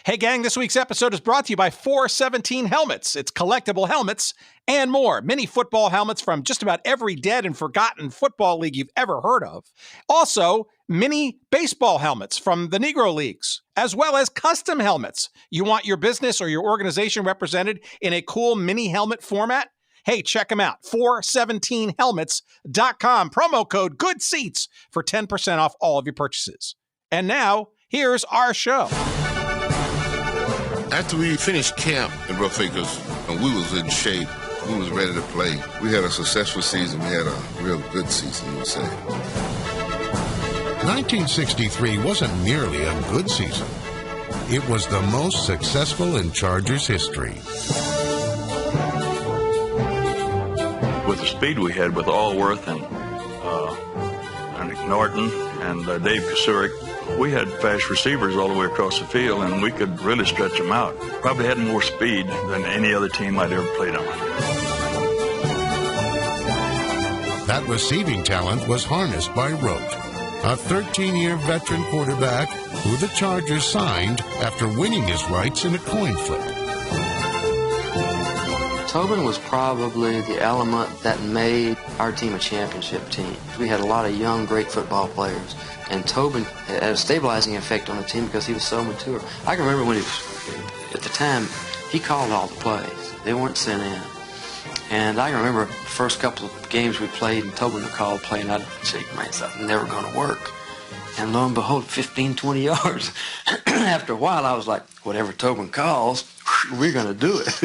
Hey gang, this week's episode is brought to you by 417 Helmets. It's collectible helmets and more. Mini football helmets from just about every dead and forgotten football league you've ever heard of. Also, mini baseball helmets from the Negro Leagues, as well as custom helmets. You want your business or your organization represented in a cool mini helmet format? Hey, check them out. 417helmets.com. Promo code GOODSEATS for 10% off all of your purchases. And now, here's our show. After we finished camp in Rough Acres, and we was in shape, we was ready to play. We had a successful season. We had a real good season, you would say. 1963 wasn't merely a good season. It was the most successful in Chargers history. With the speed we had with Allworth and Norton and Dave Steidel, we had fast receivers all the way across the field, and we could really stretch them out. Probably had more speed than any other team I'd ever played on. That receiving talent was harnessed by Rote, a 13-year veteran quarterback who the Chargers signed after winning his rights in a coin flip. Tobin was probably the element that made our team a championship team. We had a lot of young, great football players, and Tobin had a stabilizing effect on the team because he was so mature. I can remember when he was, at the time, he called all the plays. They weren't sent in. And I remember the first couple of games we played, and Tobin would call a play, and I'd say, man, it's never going to work. And lo and behold, 15, 20 yards. After a while, I was like, whatever Tobin calls, we're going to do it.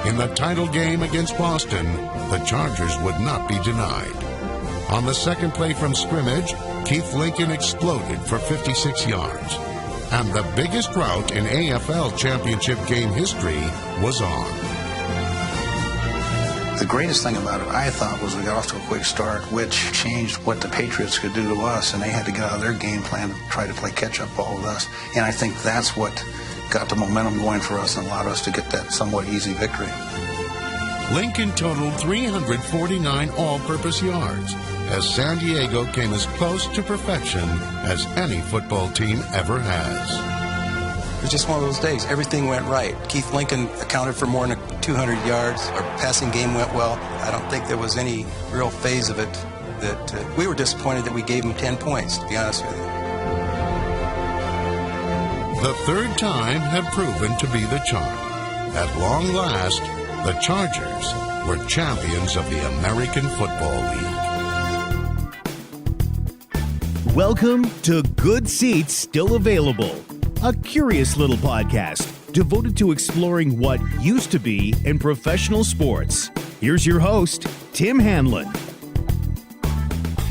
In the title game against Boston, the Chargers would not be denied. On the second play from scrimmage, Keith Lincoln exploded for 56 yards. And the biggest rout in AFL championship game history was on. The greatest thing about it, I thought, was we got off to a quick start, which changed what the Patriots could do to us, and they had to get out of their game plan to try to play catch-up ball with us. And I think that's what got the momentum going for us and allowed us to get that somewhat easy victory. Lincoln totaled 349 all-purpose yards, as San Diego came as close to perfection as any football team ever has. It was just one of those days. Everything went right. Keith Lincoln accounted for more than 200 yards. Our passing game went well. I don't think there was any real phase of it that we were disappointed that we gave him 10 points, to be honest with you. The third time had proven to be the charm. At long last, the Chargers were champions of the American Football League. Welcome to Good Seats Still Available, a curious little podcast devoted to exploring what used to be in professional sports. Here's your host, Tim Hanlon.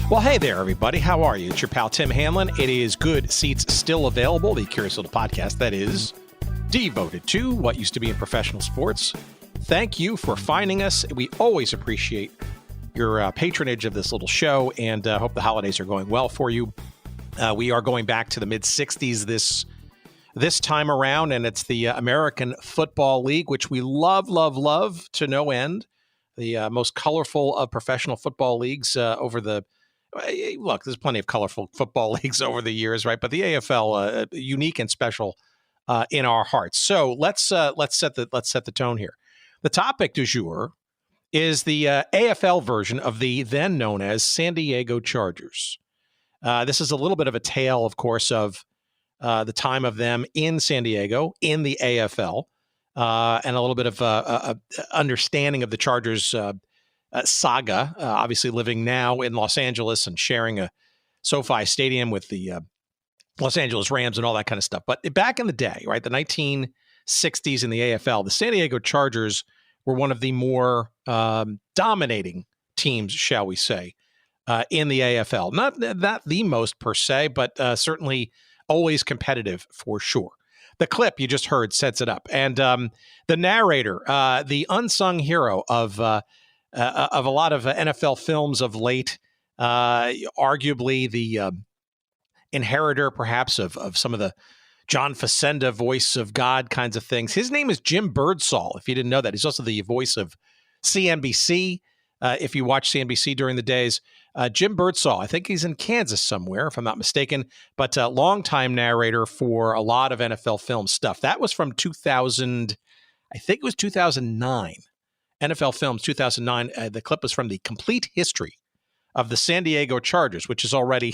Well, hey there, everybody. How are you? It's your pal, Tim Hanlon. It is Good Seats Still Available, the curious little podcast that is devoted to what used to be in professional sports. Thank you for finding us. We always appreciate your patronage of this little show, and hope the holidays are going well for you. We are going back to the mid-'60s this time around, and it's the American Football League, which we love to no end. The most colorful of professional football leagues over the... Look, there's plenty of colorful football leagues over the years, right? But the AFL, unique and special in our hearts. So let's set the tone here. The topic du jour is the AFL version of the then known as San Diego Chargers. This is a little bit of a tale, of course, of the time of them in San Diego in the AFL, and a little bit of understanding of the Chargers saga, obviously living now in Los Angeles and sharing a SoFi Stadium with the Los Angeles Rams and all that kind of stuff. But back in the day, right, the 1960s in the AFL, the San Diego Chargers were one of the more dominating teams, shall we say, in the AFL. Not the most per se, but certainly always competitive for sure. The clip you just heard sets it up. And the narrator, the unsung hero of a lot of NFL films of late, arguably the inheritor perhaps of some of the John Facenda voice of God kinds of things. His name is Jim Birdsall, if you didn't know that. He's also the voice of CNBC, if you watch CNBC during the days. Jim Birdsall, I think he's in Kansas somewhere, if I'm not mistaken, but a longtime narrator for a lot of NFL film stuff. That was from 2000, I think it was 2009. NFL Films 2009. The clip was from The Complete History of the San Diego Chargers, which is already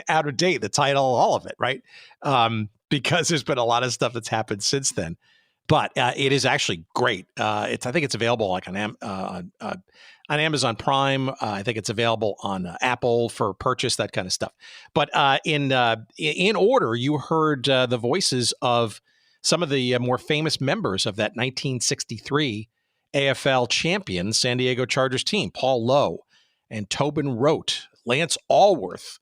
out of date, the title, all of it, right? Because there's been a lot of stuff that's happened since then. But it is actually great. I think it's available like on Amazon Prime. I think it's available on Apple for purchase, that kind of stuff. But in order, you heard the voices of some of the more famous members of that 1963 AFL champion San Diego Chargers team: Paul Lowe and Tobin Rote, Lance Allworth,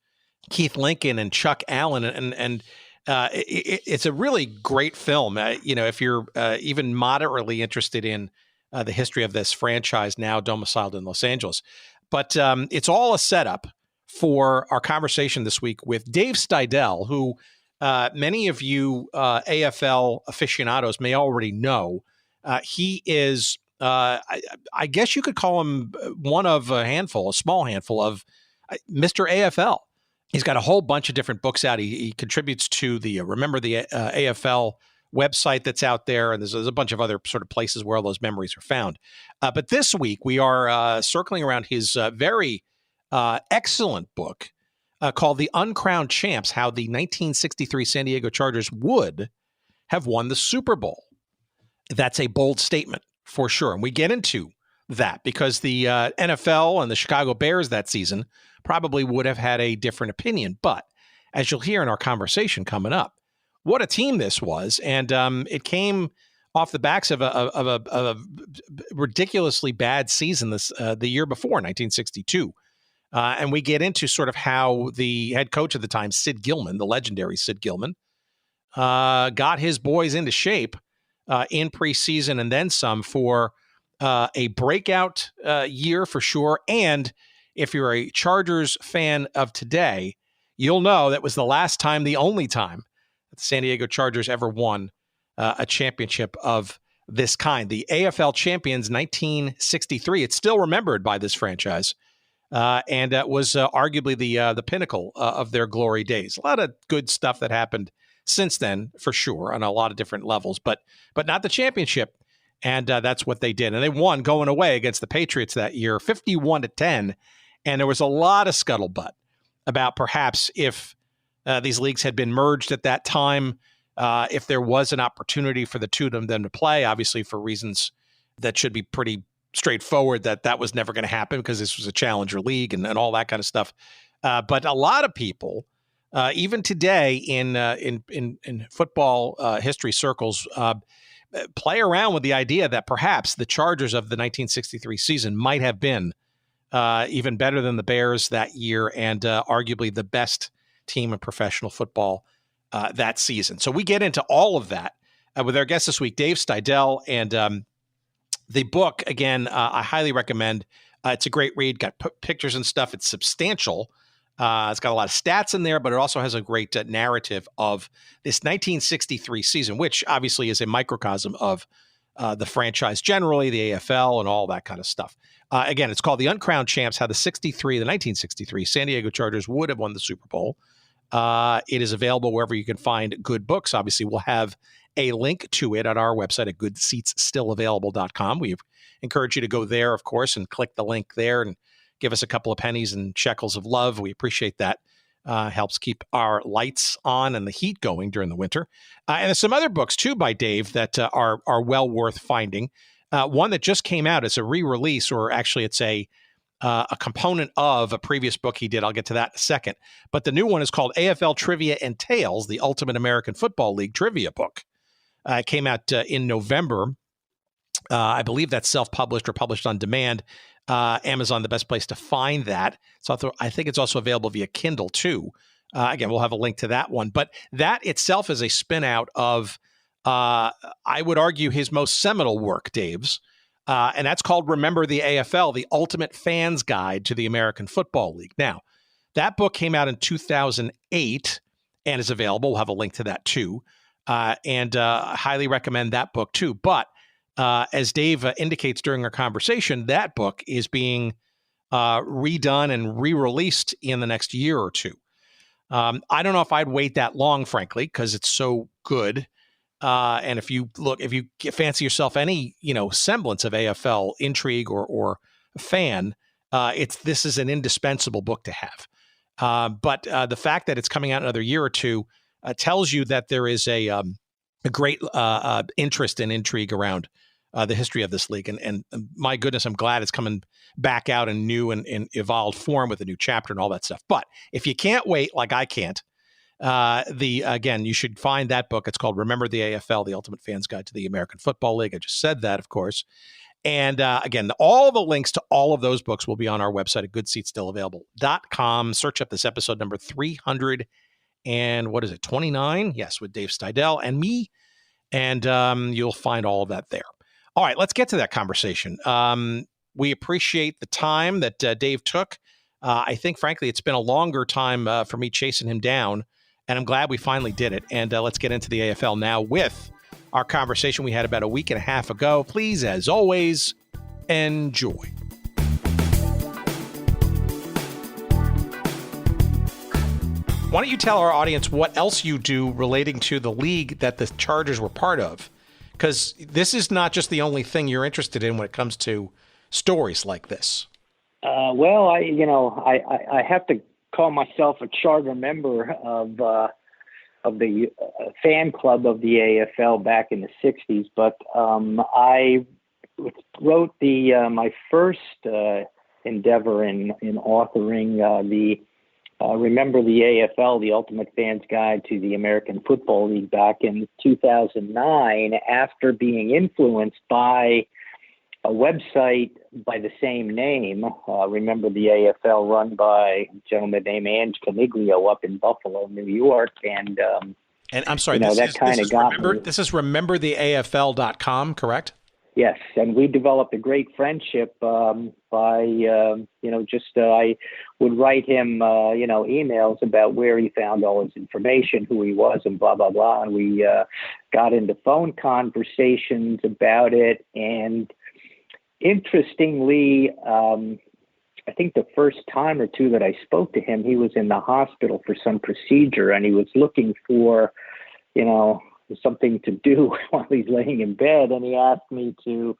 Keith Lincoln, and Chuck Allen, and it's a really great film. If you're even moderately interested in the history of this franchise now domiciled in Los Angeles. But it's all a setup for our conversation this week with Dave Steidel, who many of you AFL aficionados may already know. He is, I guess you could call him one of a small handful of Mr. AFL. He's got a whole bunch of different books out. He contributes to the Remember the AFL website that's out there, and there's a bunch of other sort of places where all those memories are found. But this week, we are circling around his very excellent book called The Uncrowned Champs, How the 1963 San Diego Chargers Would Have Won the Super Bowl. That's a bold statement, for sure. And we get into that because the NFL and the Chicago Bears that season probably would have had a different opinion. But as you'll hear in our conversation coming up, what a team this was. And it came off the backs of a ridiculously bad season the year before, 1962. And we get into sort of how the head coach at the time, Sid Gilman, the legendary Sid Gilman, got his boys into shape in preseason and then some for a breakout year for sure. And if you're a Chargers fan of today, you'll know that was the last time, the only time, that the San Diego Chargers ever won a championship of this kind. The AFL champions, 1963. It's still remembered by this franchise, and was arguably the pinnacle of their glory days. A lot of good stuff that happened since then, for sure, on a lot of different levels, but not the championship. And that's what they did. And they won going away against the Patriots that year, 51-10. And there was a lot of scuttlebutt about perhaps if these leagues had been merged at that time, if there was an opportunity for the two of them to play, obviously for reasons that should be pretty straightforward, that was never going to happen because this was a challenger league and all that kind of stuff. But a lot of people, even today in football history circles, play around with the idea that perhaps the Chargers of the 1963 season might have been even better than the Bears that year and arguably the best team in professional football that season. So we get into all of that with our guest this week, Dave Steidel. And the book, again, I highly recommend. It's a great read, got pictures and stuff. It's substantial. It's got a lot of stats in there, but it also has a great narrative of this 1963 season, which obviously is a microcosm of the franchise generally, the AFL, and all that kind of stuff. Again, it's called The Uncrowned Champs, How the 1963 San Diego Chargers Would Have Won the Super Bowl. It is available wherever you can find good books. Obviously, we'll have a link to it on our website at goodseatsstillavailable.com. We encourage you to go there, of course, and click the link there and give us a couple of pennies and shekels of love. We appreciate that. Helps keep our lights on and the heat going during the winter. And there's some other books, too, by Dave that are well worth finding. One that just came out is a re-release, or actually it's a component of a previous book he did. I'll get to that in a second. But the new one is called AFL Trivia and Tales, the Ultimate American Football League Trivia Book. It came out in November. I believe that's self-published or published on demand. Amazon, the best place to find that. So I think it's also available via Kindle too. Again, we'll have a link to that one. But that itself is a spin out of, I would argue, his most seminal work, Dave's. And that's called Remember the AFL, the Ultimate Fan's Guide to the American Football League. Now, that book came out in 2008 and is available. We'll have a link to that too. And I highly recommend that book too. But As Dave indicates during our conversation, that book is being redone and re-released in the next year or two. I don't know if I'd wait that long, frankly, because it's so good. And if you fancy yourself any, semblance of AFL intrigue or fan, this is an indispensable book to have. But the fact that it's coming out another year or two tells you that there is a great interest and intrigue around the history of this league. And my goodness, I'm glad it's coming back out in new and evolved form with a new chapter and all that stuff. But if you can't wait, like I can't, again, you should find that book. It's called Remember the AFL, The Ultimate Fan's Guide to the American Football League. I just said that, of course. And again, all the links to all of those books will be on our website at goodseatsstillavailable.com. Search up this episode number 300 and 29? Yes, with Dave Steidel and me. And you'll find all of that there. All right, let's get to that conversation. We appreciate the time that Dave took. I think, frankly, it's been a longer time for me chasing him down, and I'm glad we finally did it. And let's get into the AFL now with our conversation we had about a week and a half ago. Please, as always, enjoy. Why don't you tell our audience what else you do relating to the league that the Chargers were part of? Because this is not just the only thing you're interested in when it comes to stories like this. Well, I have to call myself a charter member of the fan club of the AFL back in the 60s, but I wrote my first endeavor in authoring the Remember the AFL, The Ultimate Fan's Guide to the American Football League back in 2009 after being influenced by a website by the same name, Remember the AFL, run by a gentleman named Ange Caniglio up in Buffalo, New York. And I'm sorry, this is remembertheafl.com, correct? Yes, and we developed a great friendship I would write him, emails about where he found all his information, who he was, and blah, blah, blah. And we got into phone conversations about it. And interestingly, I think the first time or two that I spoke to him, he was in the hospital for some procedure, and he was looking for, something to do while he's laying in bed. And he asked me to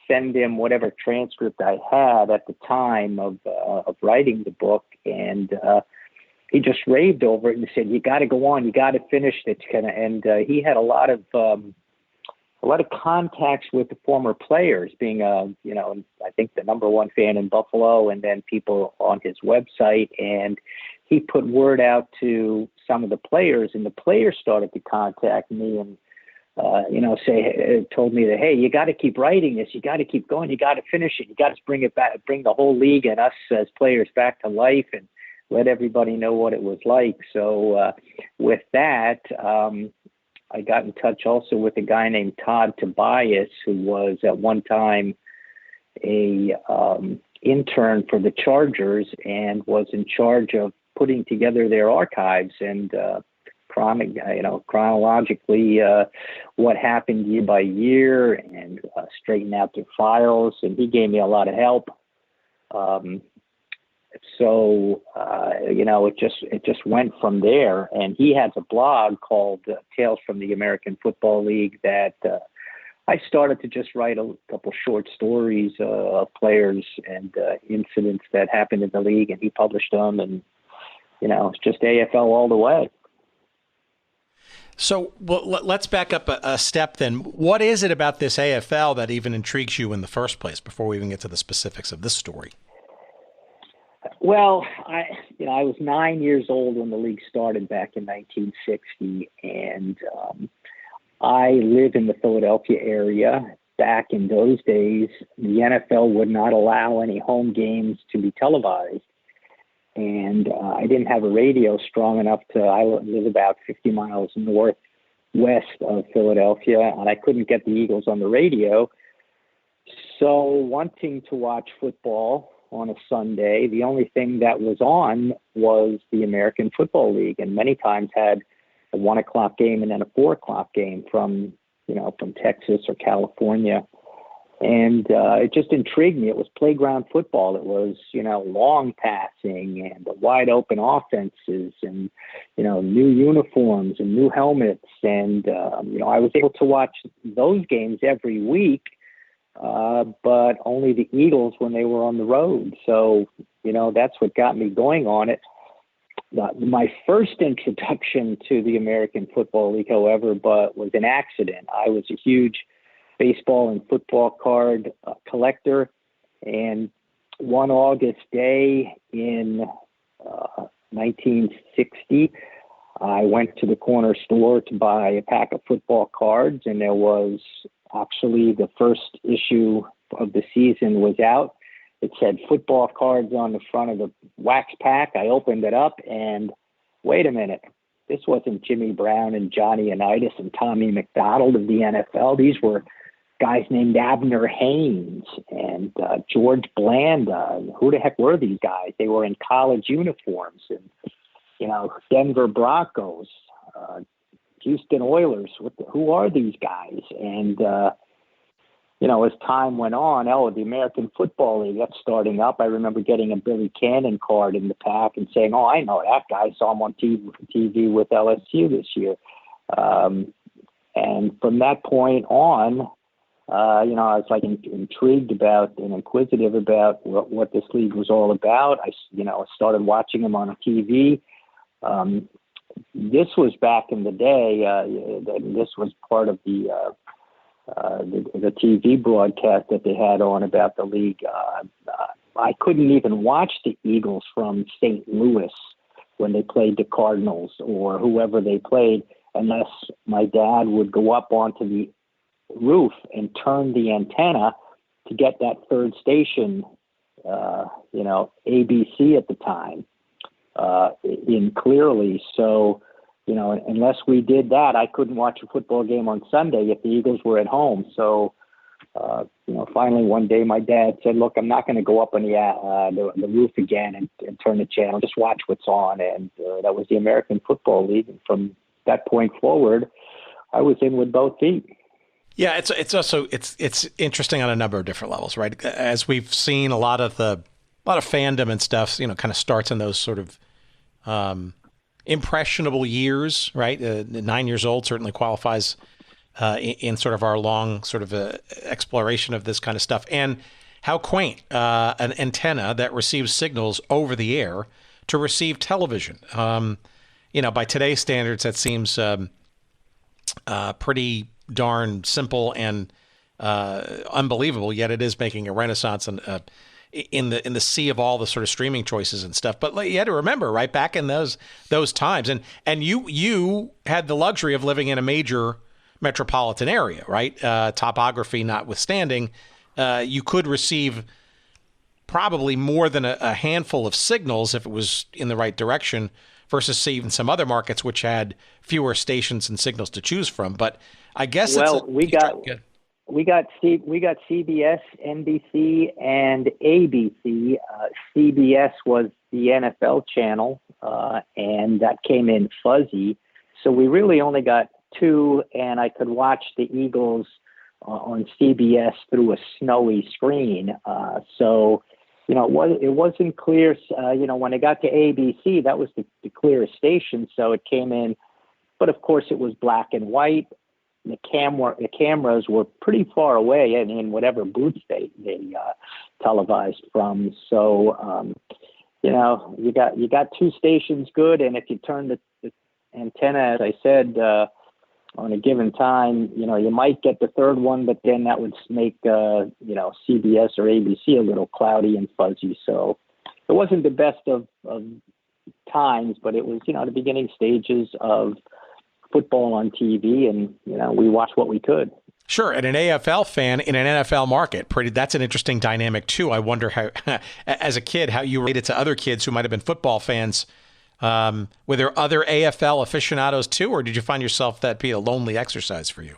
send him whatever transcript I had at the time of writing the book. And he just raved over it and said, "You got to go on, you got to finish it." And he had a lot of contacts with the former players, being I think the number one fan in Buffalo, and then people on his website. And he put word out to some of the players, and the players started to contact me and told me that, hey, you got to keep writing this, you got to keep going, you got to finish it, you got to bring it back, bring the whole league and us as players back to life, and let everybody know what it was like. So with that, I got in touch also with a guy named Todd Tobias, who was at one time a intern for the Chargers and was in charge of putting together their archives and chronologically what happened year by year, and straighten out their files. And he gave me a lot of help. It just went from there. And he has a blog called Tales from the American Football League that I started to just write a couple short stories of players and incidents that happened in the league, and he published them. And it's just AFL all the way. So let's back up a step then. What is it about this AFL that even intrigues you in the first place before we even get to the specifics of this story? Well, I was 9 years old when the league started back in 1960, and I live in the Philadelphia area. Back in those days, the NFL would not allow any home games to be televised. And I didn't have a radio strong enough I live about 50 miles northwest of Philadelphia, and I couldn't get the Eagles on the radio. So wanting to watch football on a Sunday, the only thing that was on was the American Football League, and many times had a 1 o'clock game and then a 4 o'clock game from Texas or California. And it just intrigued me. It was playground football. It was, long passing and wide open offenses and, new uniforms and new helmets. And, I was able to watch those games every week, but only the Eagles when they were on the road. So, that's what got me going on it. My first introduction to the American Football League, however, was an accident. I was a huge baseball and football card collector, and one August day in 1960, I went to the corner store to buy a pack of football cards, and there was actually the first issue of the season was out. It said football cards on the front of the wax pack. I opened it up, and wait a minute. This wasn't Jimmy Brown and Johnny Unitas and Tommy McDonald of the NFL. These were guys named Abner Haynes and George Blanda. Who the heck were these guys? They were in college uniforms, and Denver Broncos, Houston Oilers. Who are these guys? And as time went on, the American Football League, that's starting up. I remember getting a Billy Cannon card in the pack and saying, "Oh, I know that guy. Saw him on TV with LSU this year." And from that point on, I was like intrigued about and inquisitive about what this league was all about. I started watching them on TV. This was back in the day. This was part of the TV broadcast that they had on about the league. I couldn't even watch the Eagles from St. Louis when they played the Cardinals or whoever they played unless my dad would go up onto the roof and turn the antenna to get that third station, ABC at the time, in clearly. So, unless we did that, I couldn't watch a football game on Sunday if the Eagles were at home. So, finally one day my dad said, "Look, I'm not going to go up on the roof again and turn the channel. Just watch what's on." And that was the American Football League. And from that point forward, I was in with both feet. Yeah, it's also interesting on a number of different levels, right? As we've seen, a lot of fandom and stuff, kind of starts in those sort of impressionable years, right? 9 years old certainly qualifies in sort of our long sort of exploration of this kind of stuff. And how quaint an antenna that receives signals over the air to receive television. By today's standards, that seems pretty darn simple and unbelievable. Yet it is making a renaissance in the sea of all the sort of streaming choices and stuff. But you had to remember, right, back in those times, and you had the luxury of living in a major metropolitan area, right? Topography notwithstanding, you could receive probably more than a handful of signals if it was in the right direction, versus even some other markets which had fewer stations and signals to choose from. But I guess we got CBS, NBC, and ABC. CBS was the NFL channel, and that came in fuzzy. So we really only got two, and I could watch the Eagles on CBS through a snowy screen. So, it wasn't clear. When it got to ABC, that was the clearest station, so it came in. But of course, it was black and white. The cameras were pretty far away in whatever booths they televised from. So, you got two stations good, and if you turn the antenna, as I said, on a given time, you might get the third one, but then that would make CBS or ABC a little cloudy and fuzzy. So it wasn't the best of times, but it was the beginning stages of football on TV, and we watched what we could. Sure, and an AFL fan in an NFL market, that's an interesting dynamic too. I wonder how, as a kid, how you related to other kids who might have been football fans. Were there other AFL aficionados too, or did you find yourself that be a lonely exercise for you?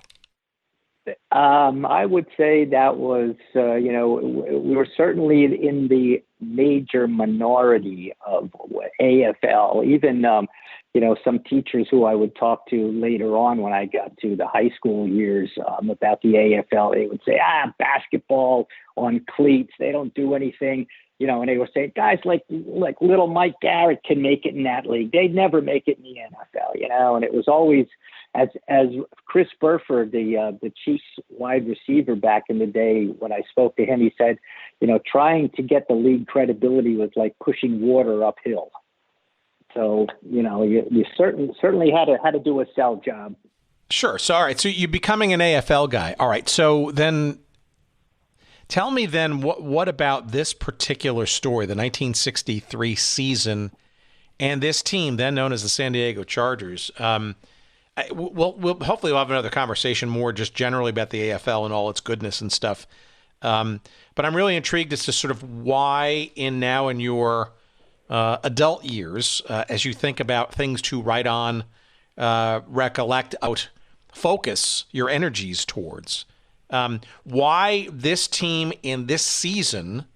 I would say that was, we were certainly in the major minority of AFL. Even some teachers who I would talk to later on when I got to the high school years about the AFL, they would say, basketball on cleats, they don't do anything, and they would say, guys like little Mike Garrett can make it in that league. They'd never make it in the NFL, and it was always, as Chris Burford, the Chiefs wide receiver back in the day, when I spoke to him, he said, trying to get the league credibility was like pushing water uphill. So, you certainly had to do a sell job. Sure. So, all right. So you're becoming an AFL guy. All right. So then tell me then what about this particular story, the 1963 season, and this team then known as the San Diego Chargers? We'll hopefully have another conversation more just generally about the AFL and all its goodness and stuff. But I'm really intrigued as to sort of why in your adult years, as you think about things to write on, recollect, out, focus your energies towards, why this team in this season,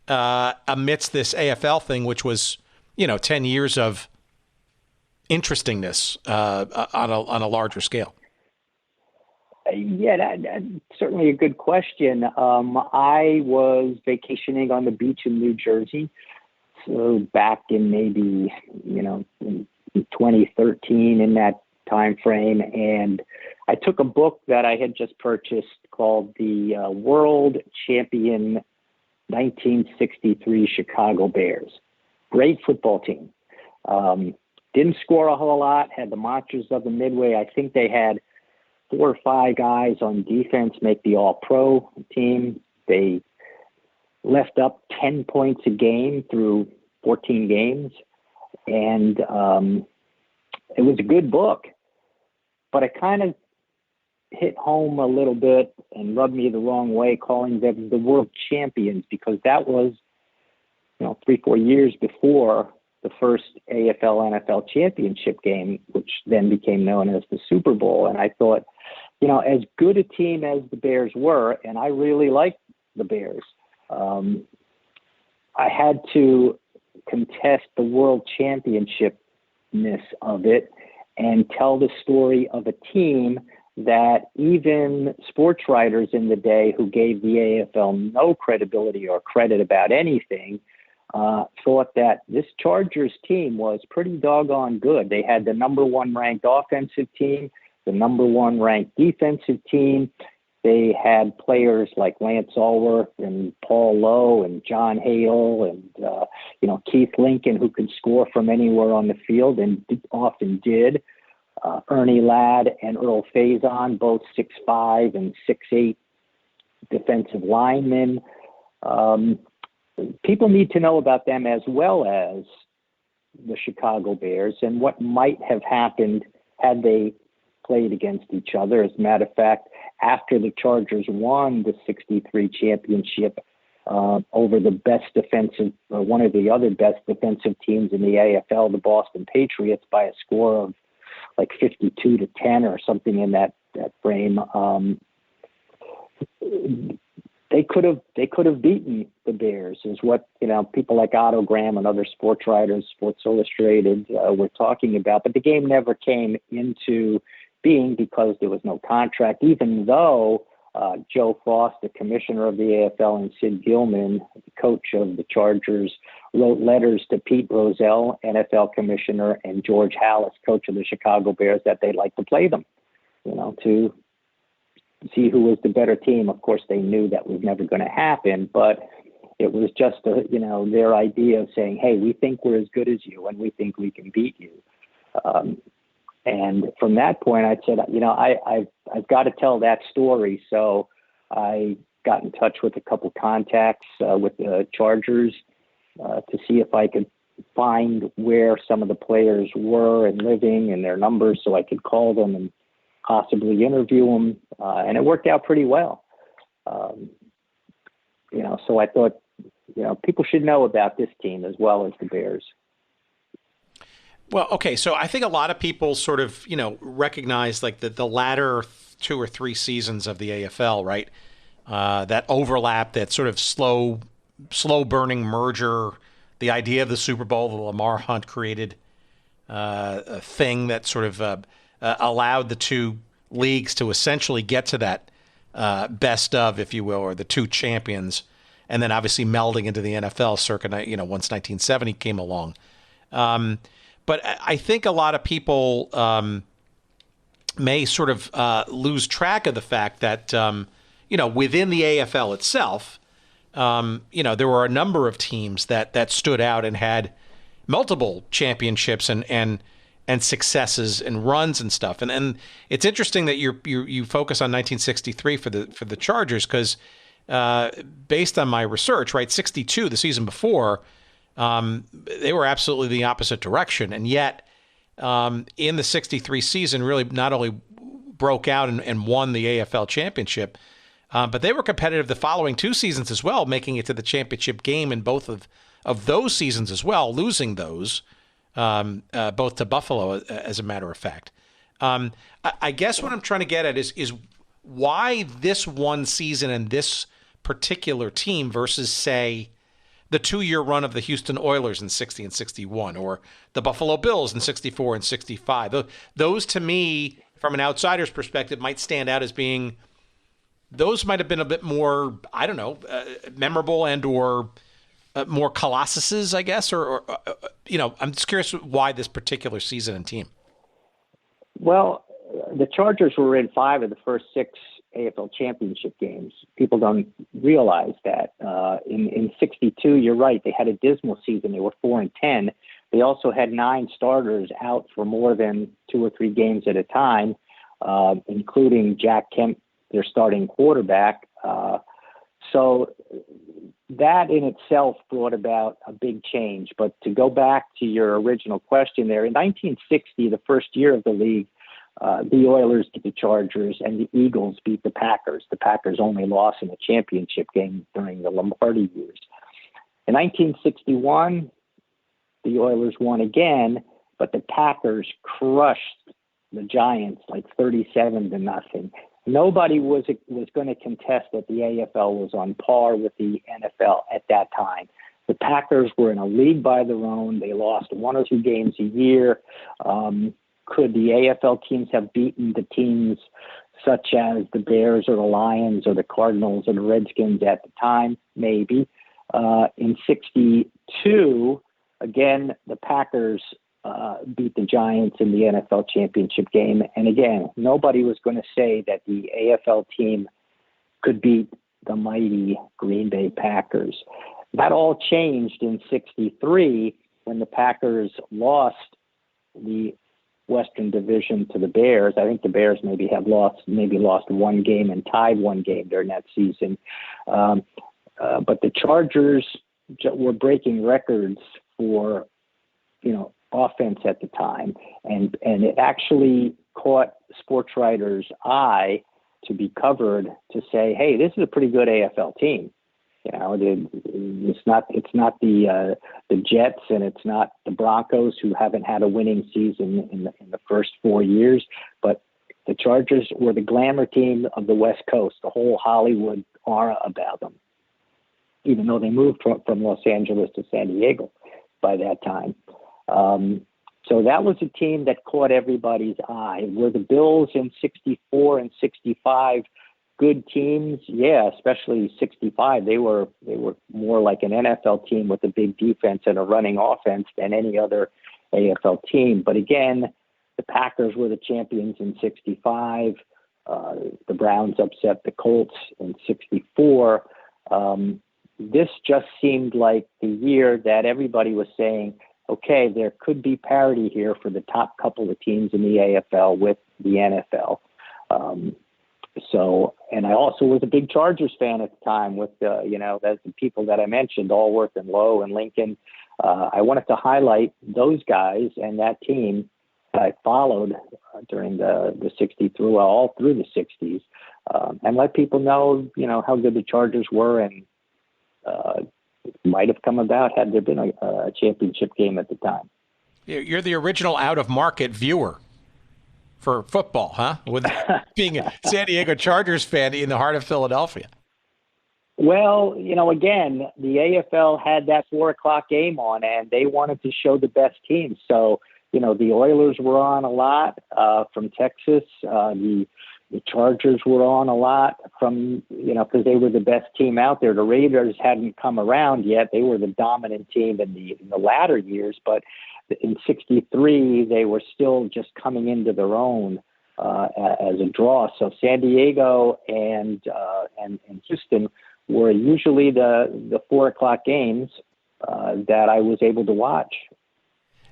amidst this AFL thing, which was, 10 years of interestingness on a larger scale? Yeah, that's certainly a good question. I was vacationing on the beach in New Jersey. So back in maybe, in 2013 in that time frame. And I took a book that I had just purchased called the World Champion 1963 Chicago Bears. Great football team. Didn't score a whole lot, had the monsters of the Midway. I think they had 4 or 5 guys on defense make the All-Pro team. They left up 10 points a game through 14 games. And it was a good book, but it kind of hit home a little bit and rubbed me the wrong way, calling them the world champions, because that was, 3-4 years before the first AFL NFL championship game, which then became known as the Super Bowl. And I thought, as good a team as the Bears were, and I really liked the Bears, I had to contest the world championship-ness of it and tell the story of a team that even sports writers in the day who gave the AFL no credibility or credit about anything thought that this Chargers team was pretty doggone good. They had the number 1 ranked offensive team, the number 1 ranked defensive team. They had players like Lance Allworth and Paul Lowe and John Hadl and, Keith Lincoln, who could score from anywhere on the field and often did. Ernie Ladd and Earl Faison, both 6'5" and 6'8" defensive linemen. People need to know about them as well as the Chicago Bears and what might have happened had they played against each other. As a matter of fact, after the Chargers won the 63 championship over the best defensive, one of the other best defensive teams in the AFL, the Boston Patriots, by a score of like 52-10 or something in that frame, they could have beaten the Bears, is what people like Otto Graham and other sports writers, Sports Illustrated, were talking about. But the game never came into being because there was no contract, even though Joe Frost, the commissioner of the AFL, and Sid Gilman, the coach of the Chargers, wrote letters to Pete Rozelle, NFL commissioner, and George Halas, coach of the Chicago Bears, that they'd like to play them, to see who was the better team. Of course, they knew that was never going to happen, but it was just their idea of saying, hey, we think we're as good as you and we think we can beat you. And from that point, I said, I've got to tell that story. So I got in touch with a couple contacts with the Chargers to see if I could find where some of the players were and living and their numbers, so I could call them and possibly interview them. And it worked out pretty well. So I thought, people should know about this team as well as the Bears. Well, okay, so I think a lot of people sort of, recognize like the latter 2 or 3 seasons of the AFL, right? That overlap, that sort of slow burning merger, the idea of the Super Bowl that Lamar Hunt created, thing that sort of allowed the two leagues to essentially get to that best of, if you will, or the two champions, and then obviously melding into the NFL circa, once 1970 came along. But I think a lot of people may sort of lose track of the fact that, within the AFL itself, there were a number of teams that stood out and had multiple championships and successes and runs and stuff. And it's interesting that you focus on 1963 for the Chargers, because based on my research, right, 62, the season before, they were absolutely the opposite direction. And yet in the 63 season, really not only broke out and won the AFL championship, but they were competitive the following two seasons as well, making it to the championship game in both of those seasons as well, losing those both to Buffalo, as a matter of fact. I guess what I'm trying to get at is why this one season and this particular team versus, say, the 2-year run of the Houston Oilers in 60 and 61, or the Buffalo Bills in 64 and 65. Those, to me, from an outsider's perspective, might stand out as being, those might have been a bit more, I don't know, memorable and or more colossuses, I guess, or I'm just curious why this particular season and team. Well, the Chargers were in 5 of the first 6 AFL championship games. People don't realize that. In 62, you're right, they had a dismal season. They were 4-10. They also had 9 starters out for more than 2 or 3 games at a time, including Jack Kemp, their starting quarterback. So that in itself brought about a big change. But to go back to your original question there, in 1960, the first year of the league, the Oilers beat the Chargers and the Eagles beat the Packers. The Packers only lost in a championship game during the Lombardi years. In 1961, the Oilers won again, but the Packers crushed the Giants like 37-0. Nobody was going to contest that the AFL was on par with the NFL at that time. The Packers were in a league by their own. They lost 1 or 2 games a year. Could the AFL teams have beaten the teams such as the Bears or the Lions or the Cardinals or the Redskins at the time? Maybe. In 62, again, the Packers beat the Giants in the NFL championship game. And again, nobody was going to say that the AFL team could beat the mighty Green Bay Packers. That all changed in 63 when the Packers lost the Western Division to the Bears. I think the Bears maybe lost 1 game and tied 1 game during that season. But the Chargers were breaking records for, offense at the time. And it actually caught sports writers' eye to be covered to say, hey, this is a pretty good AFL team. It's not the Jets and it's not the Broncos, who haven't had a winning season in the first 4 years, but the Chargers were the glamour team of the West Coast, the whole Hollywood aura about them, even though they moved from Los Angeles to San Diego by that time. So that was a team that caught everybody's eye. Were the Bills in 64 and 65 good teams? Yeah, especially 65. They were more like an NFL team with a big defense and a running offense than any other AFL team. But again, the Packers were the champions in 65. The Browns upset the Colts in 64. This just seemed like the year that everybody was saying, okay, there could be parity here for the top couple of teams in the AFL with the NFL. And I also was a big Chargers fan at the time with, the people that I mentioned, Allworth and Lowe and Lincoln. I wanted to highlight those guys and that team that I followed during the 60s all through the 60s, and let people know, how good the Chargers were and might have come about had there been a championship game at the time. You're the original out-of-market viewer for football, huh? With being a San Diego Chargers fan in the heart of Philadelphia. Well, again, the AFL had that 4:00 game on, and they wanted to show the best teams. So the Oilers were on a lot from Texas. The Chargers were on a lot from, because they were the best team out there. The Raiders hadn't come around yet. They were the dominant team in the latter years, but in '63, they were still just coming into their own as a draw. So San Diego and Houston were usually the 4:00 games that I was able to watch.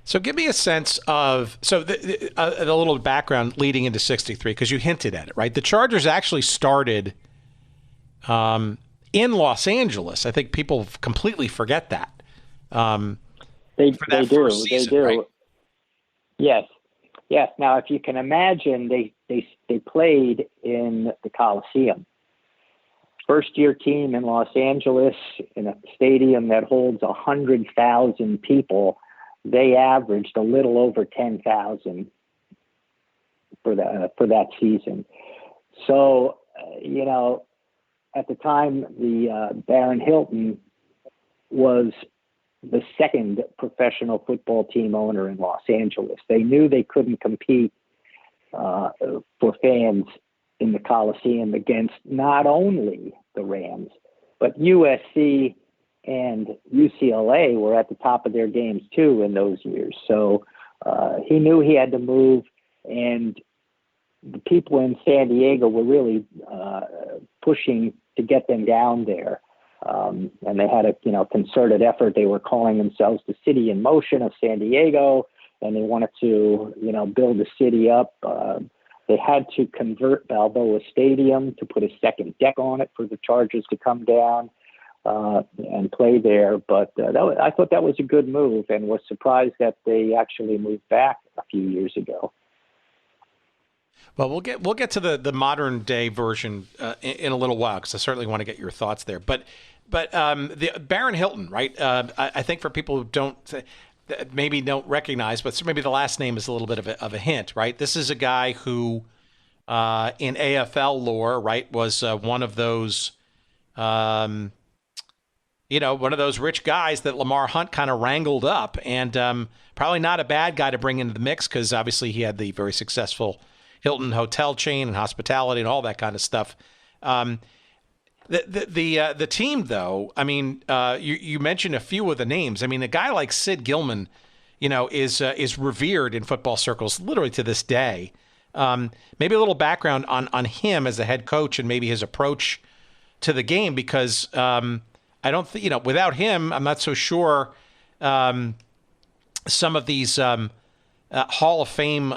So give me a sense of, a little background leading into '63, because you hinted at it, right? The Chargers actually started in Los Angeles. I think people completely forget that. They do. Season, right? Yes. Now, if you can imagine, they played in the Coliseum. First-year team in Los Angeles in a stadium that holds 100,000 people. They averaged a little over 10,000 for that season. So, at the time, the Baron Hilton was the second professional football team owner in Los Angeles. They knew they couldn't compete for fans in the Coliseum against not only the Rams, but USC and UCLA were at the top of their games too in those years. So he knew he had to move, and the people in San Diego were really pushing to get them down there. And they had a concerted effort. They were calling themselves the City in Motion of San Diego, and they wanted to build the city up. They had to convert Balboa Stadium to put a second deck on it for the Chargers to come down and play there. But I thought that was a good move, and was surprised that they actually moved back a few years ago. Well, we'll get to the modern day version in a little while, because I certainly want to get your thoughts there. But the Baron Hilton, right? I think for people who maybe don't recognize, but maybe the last name is a little bit of a hint, right? This is a guy who, in AFL lore, right, was one of those, one of those rich guys that Lamar Hunt kind of wrangled up, and probably not a bad guy to bring into the mix, because obviously he had the very successful Hilton hotel chain and hospitality and all that kind of stuff. The team, though, I mean, you mentioned a few of the names. I mean, a guy like Sid Gilman, is revered in football circles literally to this day. Maybe a little background on him as a head coach and maybe his approach to the game, because I don't think, without him, I'm not so sure some of these Hall of Fame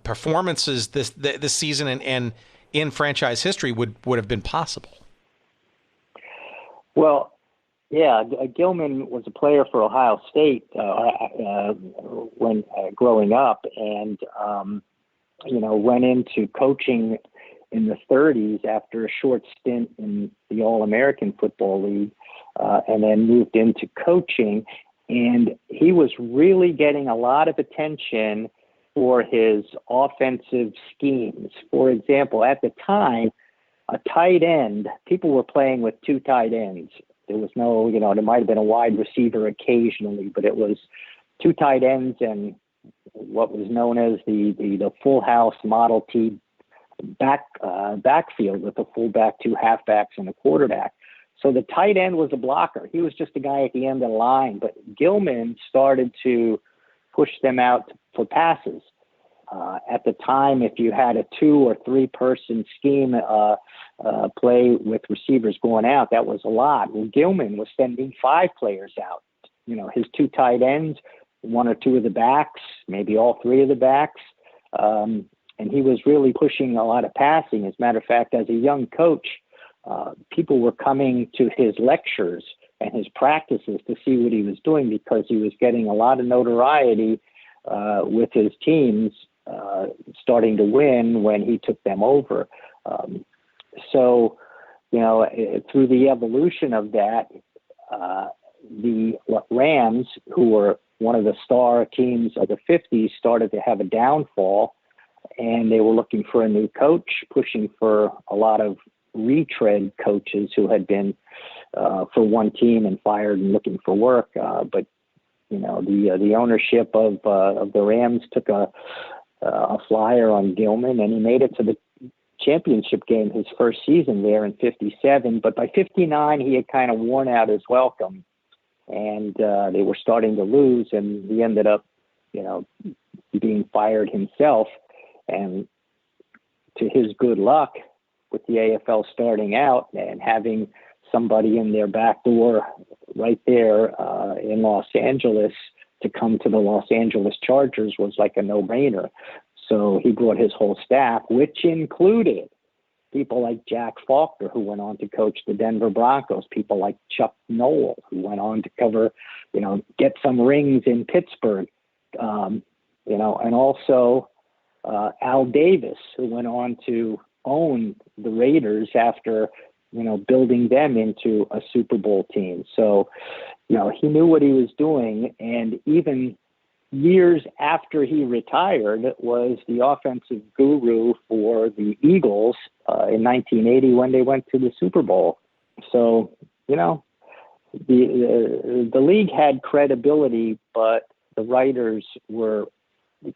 performances this season and in franchise history would have been possible. Well, yeah, Gilman was a player for Ohio State when growing up, and went into coaching in the 30s after a short stint in the All-American Football League, and then moved into coaching. And he was really getting a lot of attention for his offensive schemes. For example, at the time, a tight end, people were playing with two tight ends. There was no, there might have been a wide receiver occasionally, but it was two tight ends and what was known as the full house Model T backfield with a fullback, two halfbacks, and a quarterback. So the tight end was a blocker. He was just a guy at the end of the line. But Gilman started to push them out for passes. At the time, if you had a 2 or 3 person scheme play with receivers going out, that was a lot. Well, Gilman was sending 5 players out. His 2 tight ends, 1 or 2 of the backs, maybe all 3 of the backs. And he was really pushing a lot of passing. As a matter of fact, as a young coach, people were coming to his lectures and his practices to see what he was doing, because he was getting a lot of notoriety with his teams starting to win when he took them over. So, through the evolution of that, the Rams, who were one of the star teams of the 50s, started to have a downfall, and they were looking for a new coach, pushing for a lot of retread coaches who had been for one team and fired and looking for work. But The ownership of the Rams took a flyer on Gilman, and he made it to the championship game his first season there in '57. But by '59, he had kind of worn out his welcome, and they were starting to lose, and he ended up, being fired himself. And to his good luck, with the AFL starting out and having somebody in their back door right there in Los Angeles to come to the Los Angeles Chargers was like a no-brainer. So he brought his whole staff, which included people like Jack Faulkner, who went on to coach the Denver Broncos, people like Chuck Noll, who went on to cover, get some rings in Pittsburgh, and also Al Davis, who went on to own the Raiders after, building them into a Super Bowl team. So, he knew what he was doing. And even years after he retired, was the offensive guru for the Eagles in 1980 when they went to the Super Bowl. So, the league had credibility, but the writers were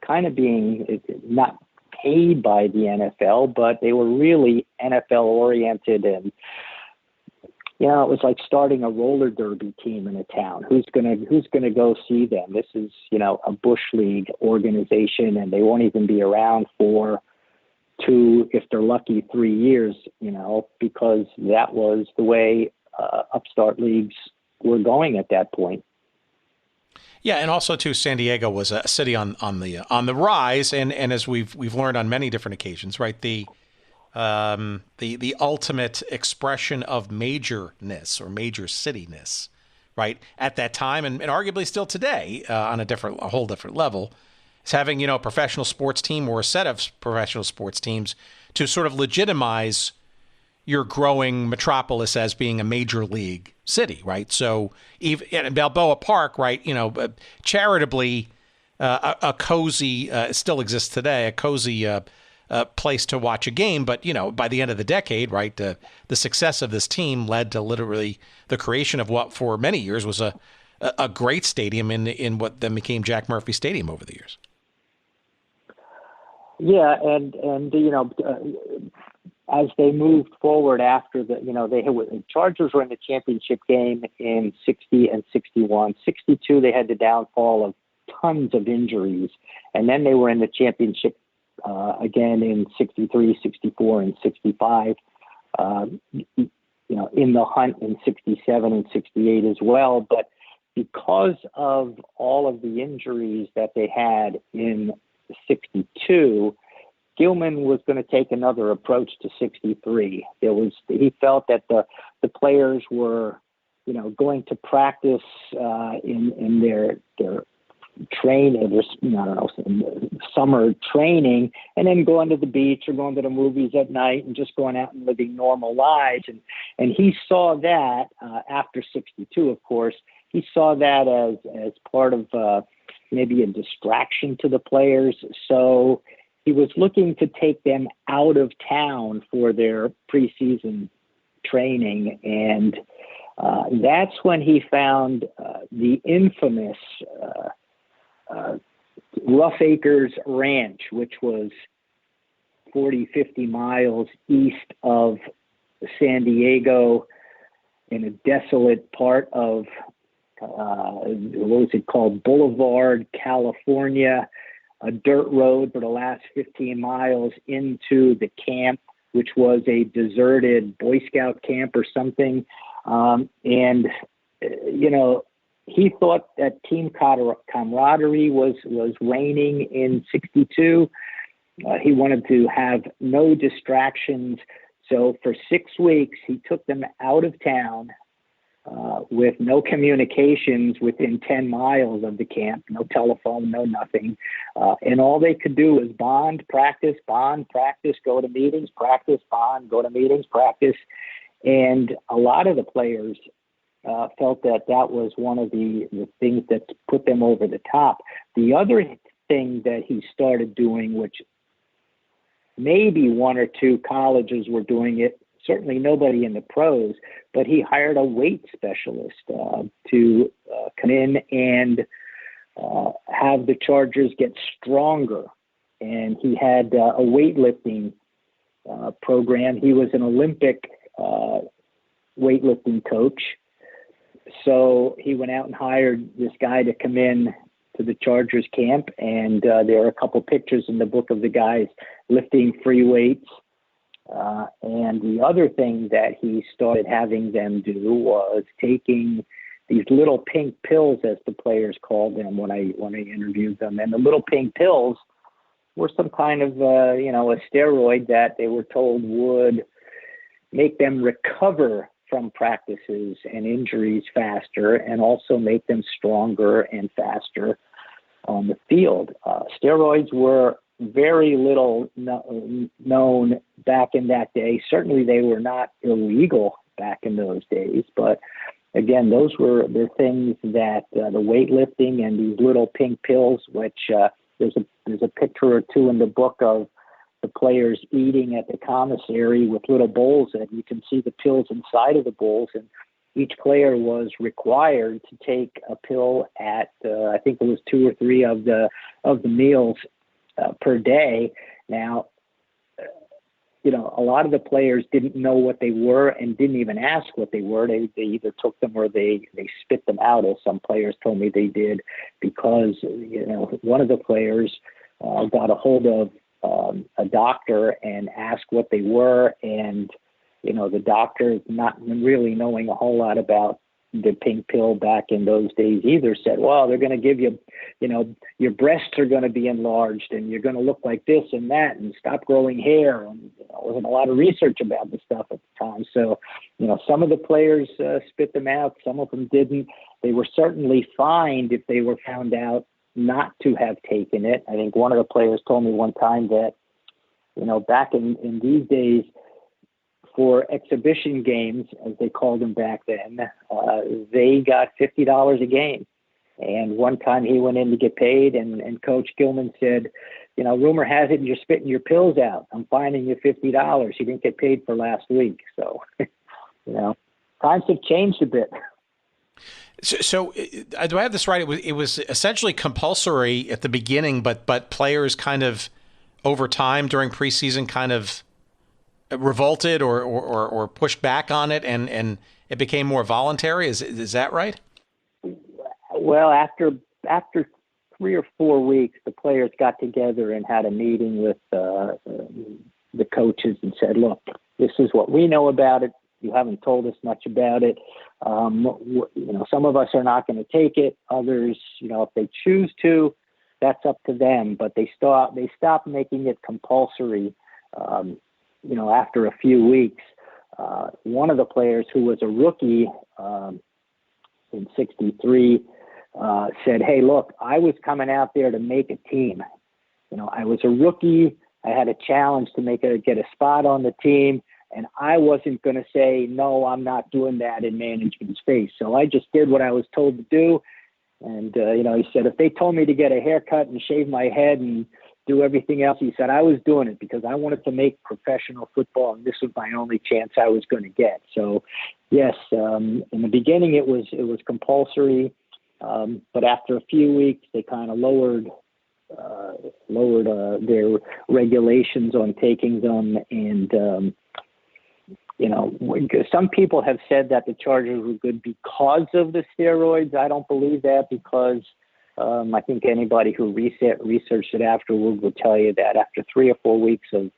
kind of being not paid by the NFL, but they were really NFL oriented. And, it was like starting a roller derby team in a town. Who's going to go see them? This is, a Bush League organization, and they won't even be around for 2, if they're lucky, 3 years, because that was the way upstart leagues were going at that point. Yeah, and also too, San Diego was a city on the rise, and as we've learned on many different occasions, right? The ultimate expression of majorness or major cityness, right? At that time, and arguably still today, on a whole different level, is having a professional sports team or a set of professional sports teams to sort of legitimize your growing metropolis as being a major league city, right? So even in Balboa Park, right, charitably, a cozy, still exists today, a cozy place to watch a game. But, by the end of the decade, right, the success of this team led to literally the creation of what for many years was a great stadium in what then became Jack Murphy Stadium over the years. Yeah, and as they moved forward after the Chargers were in the championship game in 60 and 61. 62, they had the downfall of tons of injuries. And then they were in the championship again in 63, 64, and 65. In the hunt in 67 and 68 as well. But because of all of the injuries that they had in 62, Gilman was going to take another approach to 63. He felt that the players were, going to practice in their summer training, and then going to the beach or going to the movies at night and just going out and living normal lives. And he saw that after 62, of course, he saw that as part of maybe a distraction to the players. So he was looking to take them out of town for their preseason training. And that's when he found the infamous Rough Acres Ranch, which was 40, 50 miles east of San Diego in a desolate part of, what was it called, Boulevard, California, a dirt road for the last 15 miles into the camp, which was a deserted Boy Scout camp or something. He thought that team camaraderie was reigning in 62. He wanted to have no distractions. So for 6 weeks, he took them out of town with no communications within 10 miles of the camp, no telephone, no nothing. And all they could do was bond, practice, go to meetings, practice, bond, go to meetings, practice. And a lot of the players felt that was one of the things that put them over the top. The other thing that he started doing, which maybe 1 or 2 colleges were doing it, certainly nobody in the pros, but he hired a weight specialist to come in and have the Chargers get stronger. And he had a weightlifting program. He was an Olympic weightlifting coach. So he went out and hired this guy to come in to the Chargers camp. And there are a couple pictures in the book of the guys lifting free weights. And the other thing that he started having them do was taking these little pink pills, as the players called them when I interviewed them. And the little pink pills were some kind of, a steroid that they were told would make them recover from practices and injuries faster, and also make them stronger and faster on the field. Steroids were very little known back in that day. Certainly they were not illegal back in those days, but again, those were the things that the weightlifting and these little pink pills, which there's a picture or two in the book of the players eating at the commissary with little bowls, and you can see the pills inside of the bowls. And each player was required to take a pill at I think it was 2 or 3 of the meals per day. Now, a lot of the players didn't know what they were and didn't even ask what they were. They either took them or they spit them out, as some players told me they did, because, one of the players got a hold of a doctor and asked what they were. And, the doctor, not really knowing a whole lot about the pink pill back in those days either, said, well, they're going to give you, your breasts are going to be enlarged and you're going to look like this and that and stop growing hair. And there wasn't a lot of research about the stuff at the time. So, some of the players spit them out. Some of them didn't. They were certainly fined if they were found out not to have taken it. I think one of the players told me one time that, back in these days, for exhibition games, as they called them back then, they got $50 a game. And one time he went in to get paid, and Coach Gilman said, rumor has it you're spitting your pills out. I'm fining you $50. You didn't get paid for last week. So, times have changed a bit. So do I have this right? It was essentially compulsory at the beginning, but players kind of over time during preseason kind of revolted or pushed back on it, and it became more voluntary. Is that right? Well, after 3 or 4 weeks, the players got together and had a meeting with the coaches and said, look, this is what we know about it. You haven't told us much about it. Some of us are not going to take it. Others, if they choose to, that's up to them. But they stopped making it compulsory. After a few weeks, one of the players who was a rookie in '63 said, hey, look, I was coming out there to make a team. I was a rookie. I had a challenge to get a spot on the team. And I wasn't going to say, no, I'm not doing that in management's face. So I just did what I was told to do. And, he said, if they told me to get a haircut and shave my head and do everything else, he said, I was doing it because I wanted to make professional football, and this was my only chance I was going to get. So, yes, in the beginning it was compulsory, but after a few weeks they kind of lowered their regulations on taking them. And some people have said that the Chargers were good because of the steroids. I don't believe that, because I think anybody who researched it afterward will tell you that after 3 or 4 weeks of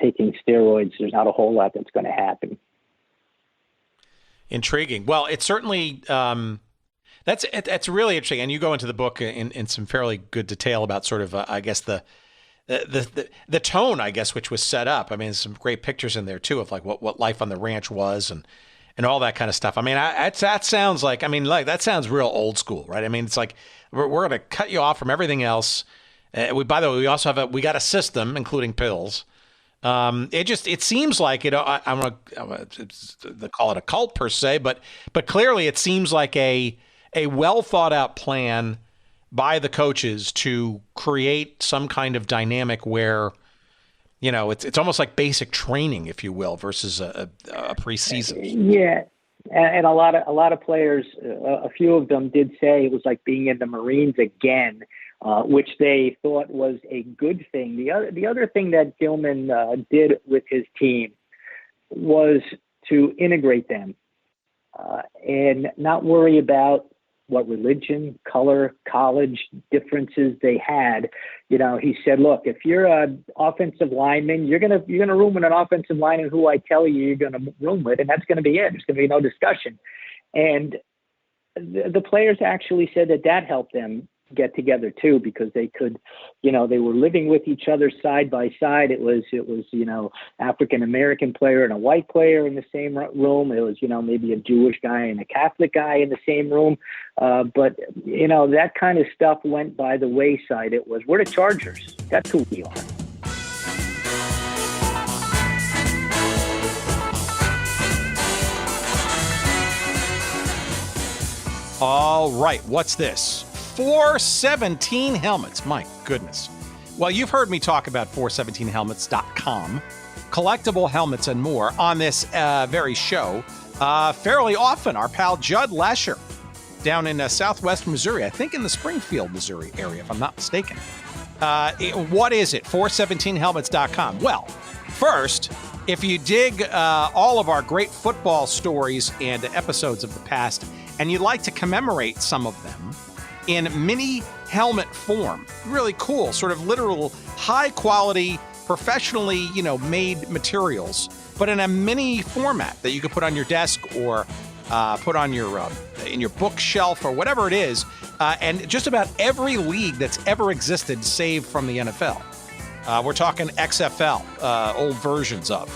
taking steroids, there's not a whole lot that's going to happen. Intriguing. Well, it's certainly that's really interesting, and you go into the book in some fairly good detail about sort of I guess the tone, I guess, which was set up. I mean, there's some great pictures in there too of like what life on the ranch was and all that kind of stuff. I mean, that sounds like, that sounds real old school, right? I mean, it's like we're going to cut you off from everything else. By the way, we also we got a system, including pills. It seems like I'm gonna call it a cult per se, but clearly it seems like a well thought out plan by the coaches to create some kind of dynamic where, it's almost like basic training, if you will, versus a preseason. Yeah. And a lot of players, a few of them did say it was like being in the Marines again, which they thought was a good thing. The other thing that Gilman did with his team was to integrate them and not worry about what religion, color, college differences they had. He said, look, if you're an offensive lineman, you're gonna room with an offensive lineman who I tell you you're gonna room with, and that's gonna be it. There's gonna be no discussion. And the players actually said that helped them get together too, because they could, they were living with each other side by side. It was, African-American player and a white player in the same room. It was, maybe a Jewish guy and a Catholic guy in the same room. But that kind of stuff went by the wayside. It was, we're the Chargers. That's who we are. All right, what's this? 417 helmets. My goodness. Well, you've heard me talk about 417helmets.com, collectible helmets and more on this very show fairly often. Our pal Judd Lesher down in southwest Missouri, I think in the Springfield, Missouri area, if I'm not mistaken. What is it? 417helmets.com. Well, first, if you dig all of our great football stories and episodes of the past, and you'd like to commemorate some of them in mini helmet form, really cool, sort of literal, high quality, professionally, made materials, but in a mini format that you could put on your desk or put on your in your bookshelf or whatever it is, and just about every league that's ever existed, save from the NFL. We're talking XFL, old versions of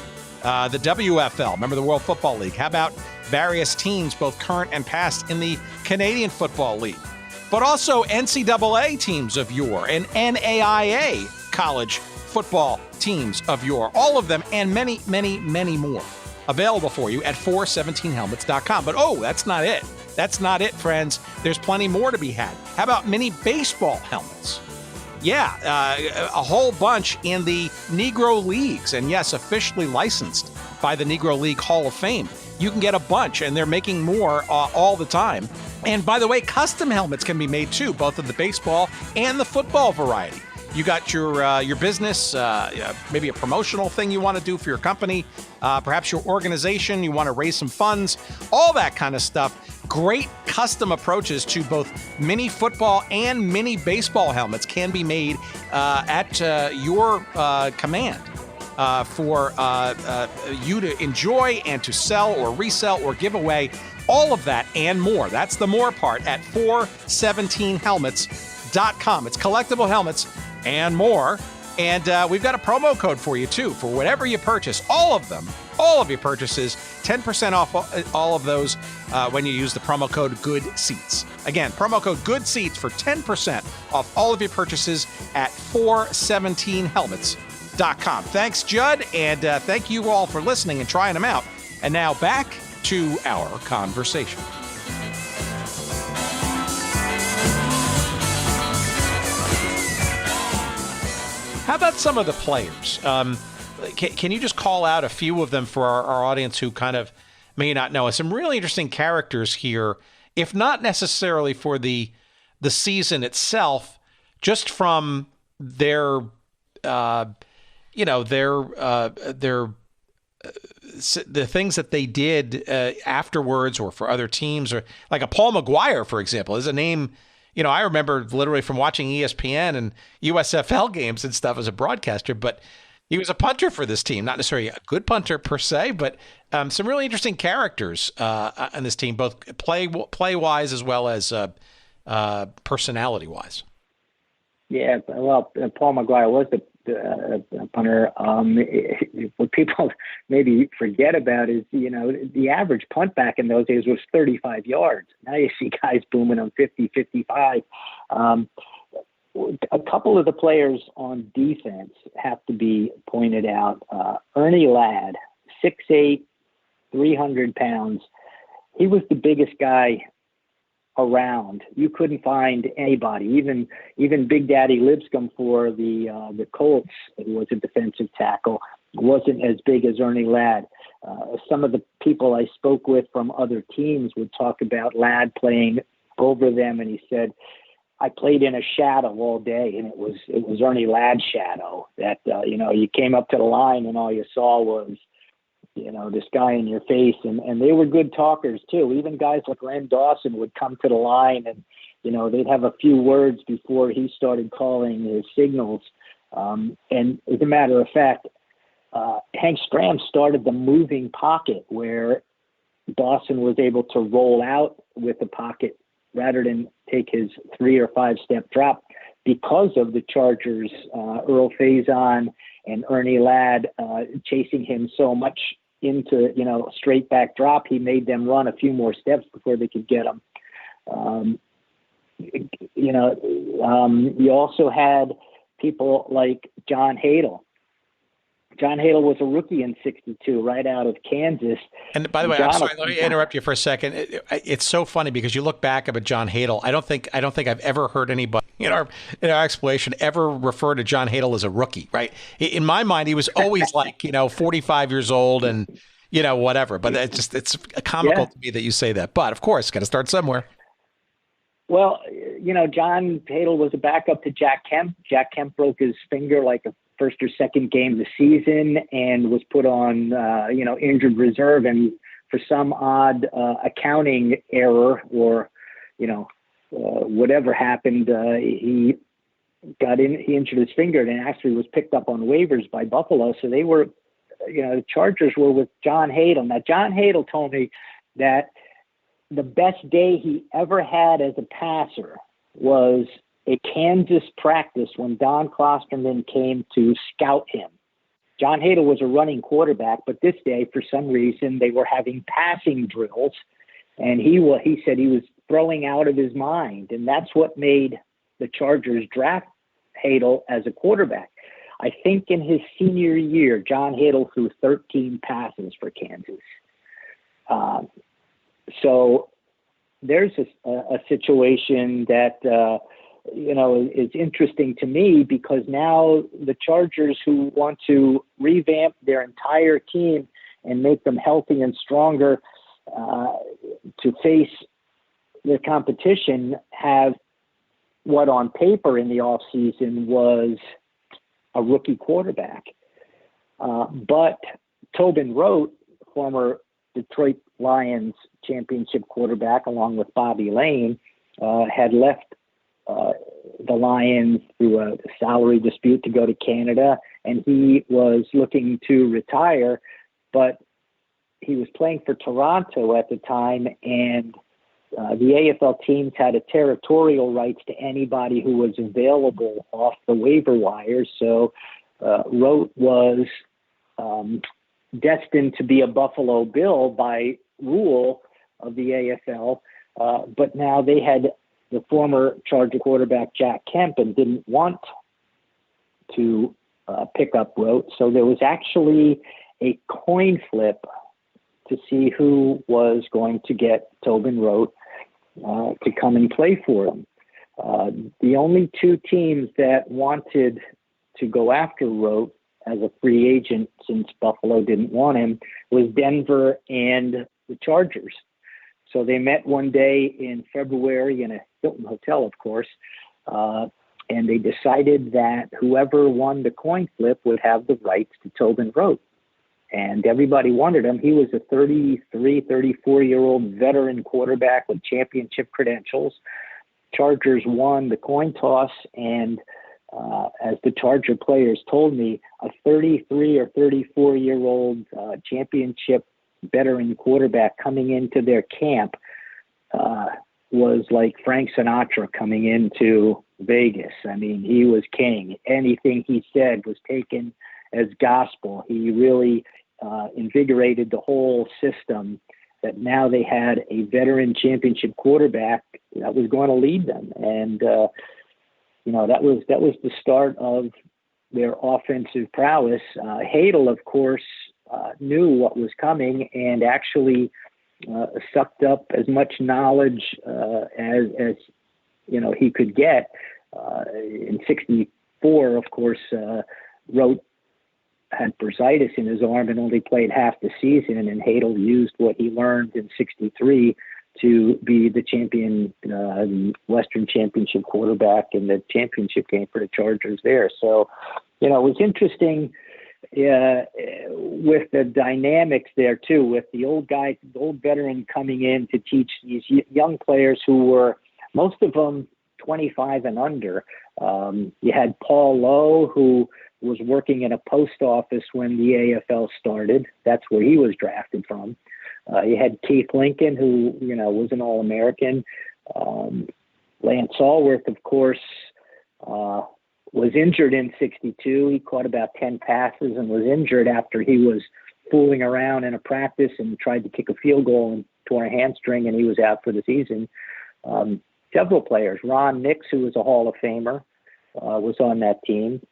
the WFL. Remember the World Football League? How about various teams, both current and past, in the Canadian Football League? But also NCAA teams of yore and NAIA college football teams of yore. All of them and many, many, many more available for you at 417helmets.com. But that's not it. That's not it, friends. There's plenty more to be had. How about mini baseball helmets? Yeah, a whole bunch in the Negro Leagues. And yes, officially licensed by the Negro League Hall of Fame. You can get a bunch, and they're making more all the time. And by the way, custom helmets can be made too, both of the baseball and the football variety. You got your business, maybe a promotional thing you want to do for your company, perhaps your organization, you want to raise some funds, all that kind of stuff. Great custom approaches to both mini football and mini baseball helmets can be made at your command. For you to enjoy and to sell or resell or give away, all of that and more. That's the more part at 417helmets.com. It's collectible helmets and more. And we've got a promo code for you, too, for whatever you purchase. All of them, all of your purchases, 10% off all of those when you use the promo code GOODSEATS. Again, promo code GOODSEATS for 10% off all of your purchases at 417helmets.com. Thanks, Judd, and thank you all for listening and trying them out. And now back to our conversation. How about some of the players? Can you just call out a few of them for our audience who kind of may not know? Some really interesting characters here, if not necessarily for the season itself, just from their the things that they did afterwards or for other teams, or like a Paul McGuire, for example, is a name. I remember literally from watching ESPN and USFL games and stuff as a broadcaster, but he was a punter for this team, not necessarily a good punter per se, but some really interesting characters on this team, both play-wise as well as personality-wise. Yeah, well, Paul McGuire was the punter. What people maybe forget about is, the average punt back in those days was 35 yards. Now you see guys booming on 50, 55. A couple of the players on defense have to be pointed out. Ernie Ladd, 6'8", 300 pounds. He was the biggest guy around. You couldn't find anybody, even Big Daddy Lipscomb for the Colts, who was a defensive tackle, wasn't as big as Ernie Ladd. Some of the people I spoke with from other teams would talk about Ladd playing over them, and he said, I played in a shadow all day, and it was Ernie Ladd's shadow that, you came up to the line and all you saw was, this guy in your face, and they were good talkers too. Even guys like Len Dawson would come to the line and, they'd have a few words before he started calling his signals. And as a matter of fact, Hank Stram started the moving pocket where Dawson was able to roll out with the pocket rather than take his 3 or 5 step drop because of the Chargers, Earl Faison and Ernie Ladd chasing him so much into, straight back drop. He made them run a few more steps before they could get him. You also had people like John Hadl. John Hadl was a rookie in '62, right out of Kansas. And by the way, I'm sorry, let me interrupt you for a second. It's so funny because you look back at John Hadl. I don't think I've ever heard anybody in our explanation ever refer to John Hadl as a rookie. Right? In my mind, he was always like 45 years old and whatever. But it's comical to me that you say that. But of course, got to start somewhere. Well, John Hadl was a backup to Jack Kemp. Jack Kemp broke his finger like a first or second game of the season and was put on, injured reserve. And for some odd accounting error or, whatever happened, he injured his finger and actually was picked up on waivers by Buffalo. So they were, the Chargers were with John Hadl. Now, John Hadl told me that the best day he ever had as a passer was a Kansas practice when Don Klosterman came to scout him. John Hadl was a running quarterback, but this day, for some reason, they were having passing drills, and he said he was throwing out of his mind, and that's what made the Chargers draft Hadl as a quarterback. I think in his senior year, John Hadl threw 13 passes for Kansas. So there's a situation that, is interesting to me because now the Chargers, who want to revamp their entire team and make them healthy and stronger to face the competition, have what on paper in the offseason was a rookie quarterback. But Tobin Rote, former Detroit Lions championship quarterback, along with Bobby Lane, had left the Lions through a salary dispute to go to Canada, and he was looking to retire, but he was playing for Toronto at the time, and the AFL teams had a territorial rights to anybody who was available off the waiver wire. So Rote was destined to be a Buffalo Bill by rule of the AFL, but now they had the former Charger quarterback Jack Kemp and didn't want to pick up Rote. So there was actually a coin flip to see who was going to get Tobin Rote to come and play for him. The only two teams that wanted to go after Rote as a free agent, since Buffalo didn't want him, was Denver and the Chargers. So they met one day in February in a Hilton hotel, of course, and they decided that whoever won the coin flip would have the rights to Tobin Rote. And everybody wanted him. He was a 33, 34-year-old veteran quarterback with championship credentials. Chargers won the coin toss, and as the Charger players told me, a 33 or 34-year-old championship veteran quarterback coming into their camp was like Frank Sinatra coming into Vegas. I mean, he was king. Anything he said was taken as gospel. He really invigorated the whole system, that now they had a veteran championship quarterback that was going to lead them. And, that was the start of their offensive prowess. Hadl, of course, knew what was coming and actually sucked up as much knowledge as he could get. In '64, of course, Rote had bursitis in his arm and only played half the season, and Hadl used what he learned in '63 to be the champion, Western Championship quarterback in the championship game for the Chargers there. So, it was interesting with the dynamics there too, with the old guy, the old veteran coming in to teach these young players who were, most of them 25 and under. You had Paul Lowe, who was working in a post office when the AFL started. That's where he was drafted from. You had Keith Lincoln, who, was an All-American. Lance Allworth, of course, was injured in '62. He caught about 10 passes and was injured after he was fooling around in a practice and tried to kick a field goal and tore a hamstring, and he was out for the season. Several players. Ron Nix, who was a Hall of Famer, was on that team.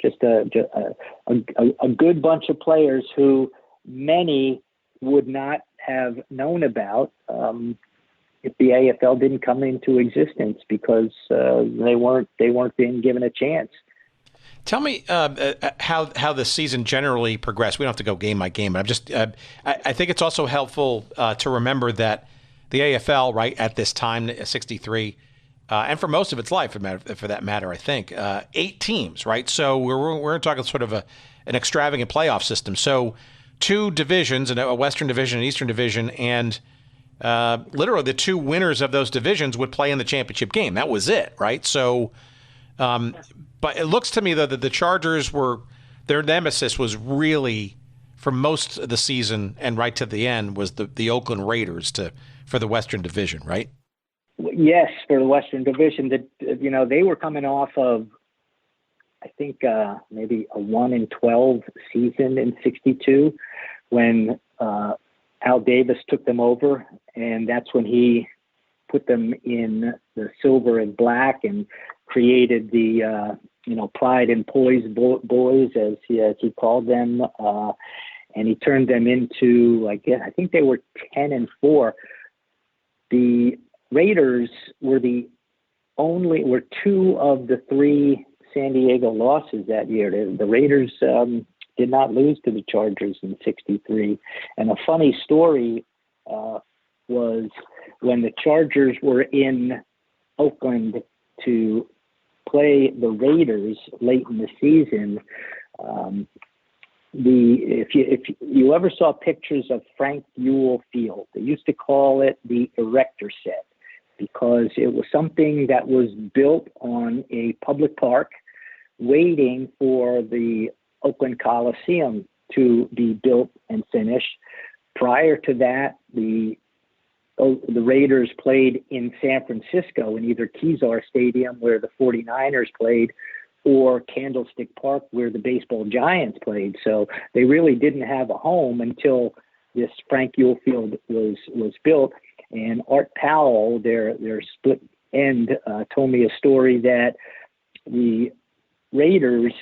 Just a good bunch of players who many would not have known about if the AFL didn't come into existence, because they weren't being given a chance. Tell me how the season generally progressed. We don't have to go game by game, but I'm just I think it's also helpful to remember that the AFL, right at this time, '63, and for most of its life, for that matter, I think 8 teams, right? So we're talking sort of an extravagant playoff system. So 2 divisions, a Western Division and Eastern Division, and literally the 2 winners of those divisions would play in the championship game. That was it, right? So, but it looks to me, though, that the Chargers their nemesis was really, for most of the season and right to the end, was the Oakland Raiders for the Western Division, right? Yes, for the Western Division. They were coming off of, I think, maybe a 1-12 season in '62 when Al Davis took them over, and that's when he put them in the silver and black and created the pride and poise boys, as he called them, and he turned them into, I think they were 10-4. The Raiders were 2 of the 3 San Diego losses that year. The Raiders did not lose to the Chargers in '63. And a funny story was when the Chargers were in Oakland to play the Raiders late in the season. If you ever saw pictures of Frank Buell Field, they used to call it the erector set, because it was something that was built on a public park waiting for the Oakland Coliseum to be built and finished. Prior to that, the Raiders played in San Francisco in either Kezar Stadium, where the 49ers played, or Candlestick Park, where the baseball Giants played. So they really didn't have a home until this Frank Buell Field was built. And Art Powell, their split end, told me a story that the Raiders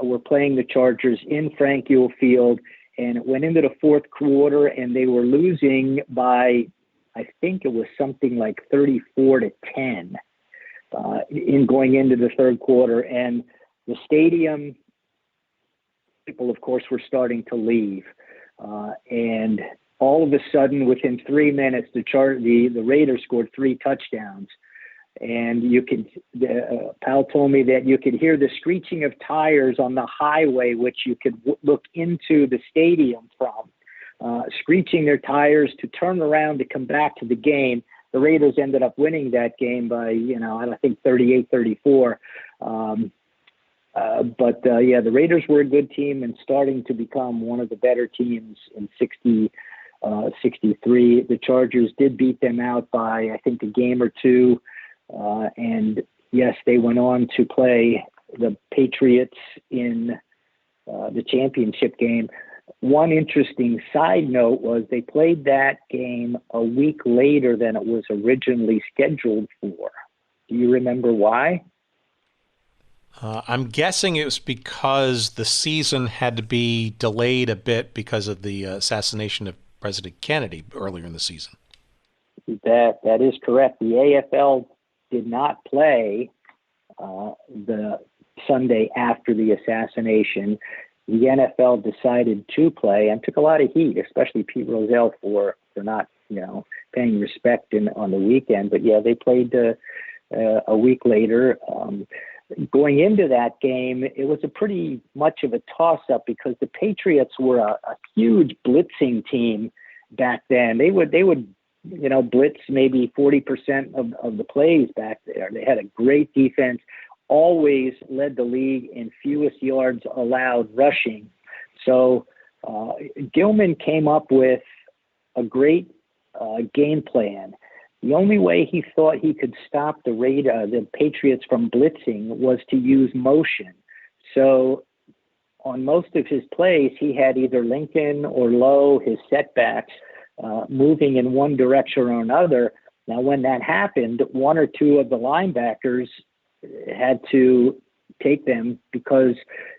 were playing the Chargers in Frank Buell Field, and it went into the 4th quarter, and they were losing by, I think it was something like 34-10 in going into the 3rd quarter. And the stadium, people, of course, were starting to leave. And all of a sudden, within 3 minutes, the Raiders scored 3 touchdowns. And Powell told me that you could hear the screeching of tires on the highway, which you could look into the stadium from, screeching their tires to turn around to come back to the game. The Raiders ended up winning that game by, I think 38-34. But the Raiders were a good team and starting to become one of the better teams in '63. The Chargers did beat them out by, I think, a game or 2. And yes, they went on to play the Patriots in the championship game. One interesting side note was they played that game a week later than it was originally scheduled for. Do you remember why? I'm guessing it was because the season had to be delayed a bit because of the assassination of President Kennedy earlier in the season. That is correct. The AFL did not play the Sunday after the assassination, the NFL decided to play and took a lot of heat, especially Pete Rozelle for not, paying respect on the weekend. But yeah, they played a week later. Going into that game, it was a pretty much of a toss-up because the Patriots were a huge blitzing team back then. They would blitz maybe 40% of the plays back there. They had a great defense, always led the league in fewest yards allowed rushing. So Gilman came up with a great game plan. The only way he thought he could stop the Patriots from blitzing was to use motion. So on most of his plays, he had either Lincoln or Lowe, his setbacks, moving in one direction or another. Now, when that happened, one or two of the linebackers had to take them because,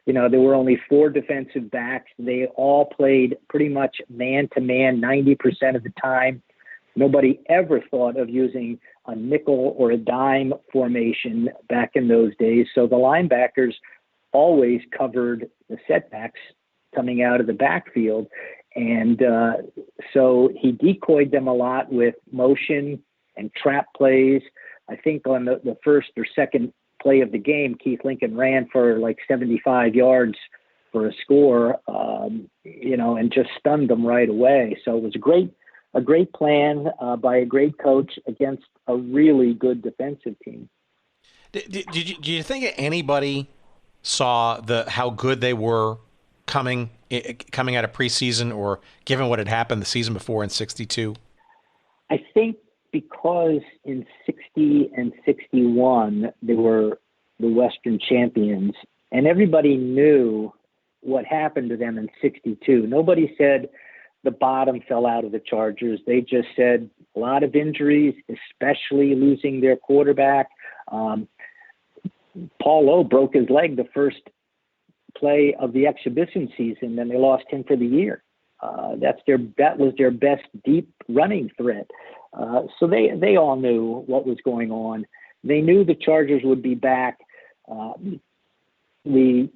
there were only 4 defensive backs. They all played pretty much man-to-man 90% of the time. Nobody ever thought of using a nickel or a dime formation back in those days. So the linebackers always covered the setbacks coming out of the backfield. And so he decoyed them a lot with motion and trap plays. I think on the first or second play of the game, Keith Lincoln ran for like 75 yards for a score, and just stunned them right away. So it was a great plan by a great coach against a really good defensive team. Do you think anybody saw how good they were coming out of preseason, or given what had happened the season before in '62? I think because in '60 and '61 they were the Western champions, and everybody knew what happened to them in '62. Nobody said the bottom fell out of the Chargers. They just said a lot of injuries, especially losing their quarterback. Paul Lowe broke his leg the first play of the exhibition season, and they lost him for the year. That was their best deep running threat. So they all knew what was going on. They knew the Chargers would be back. The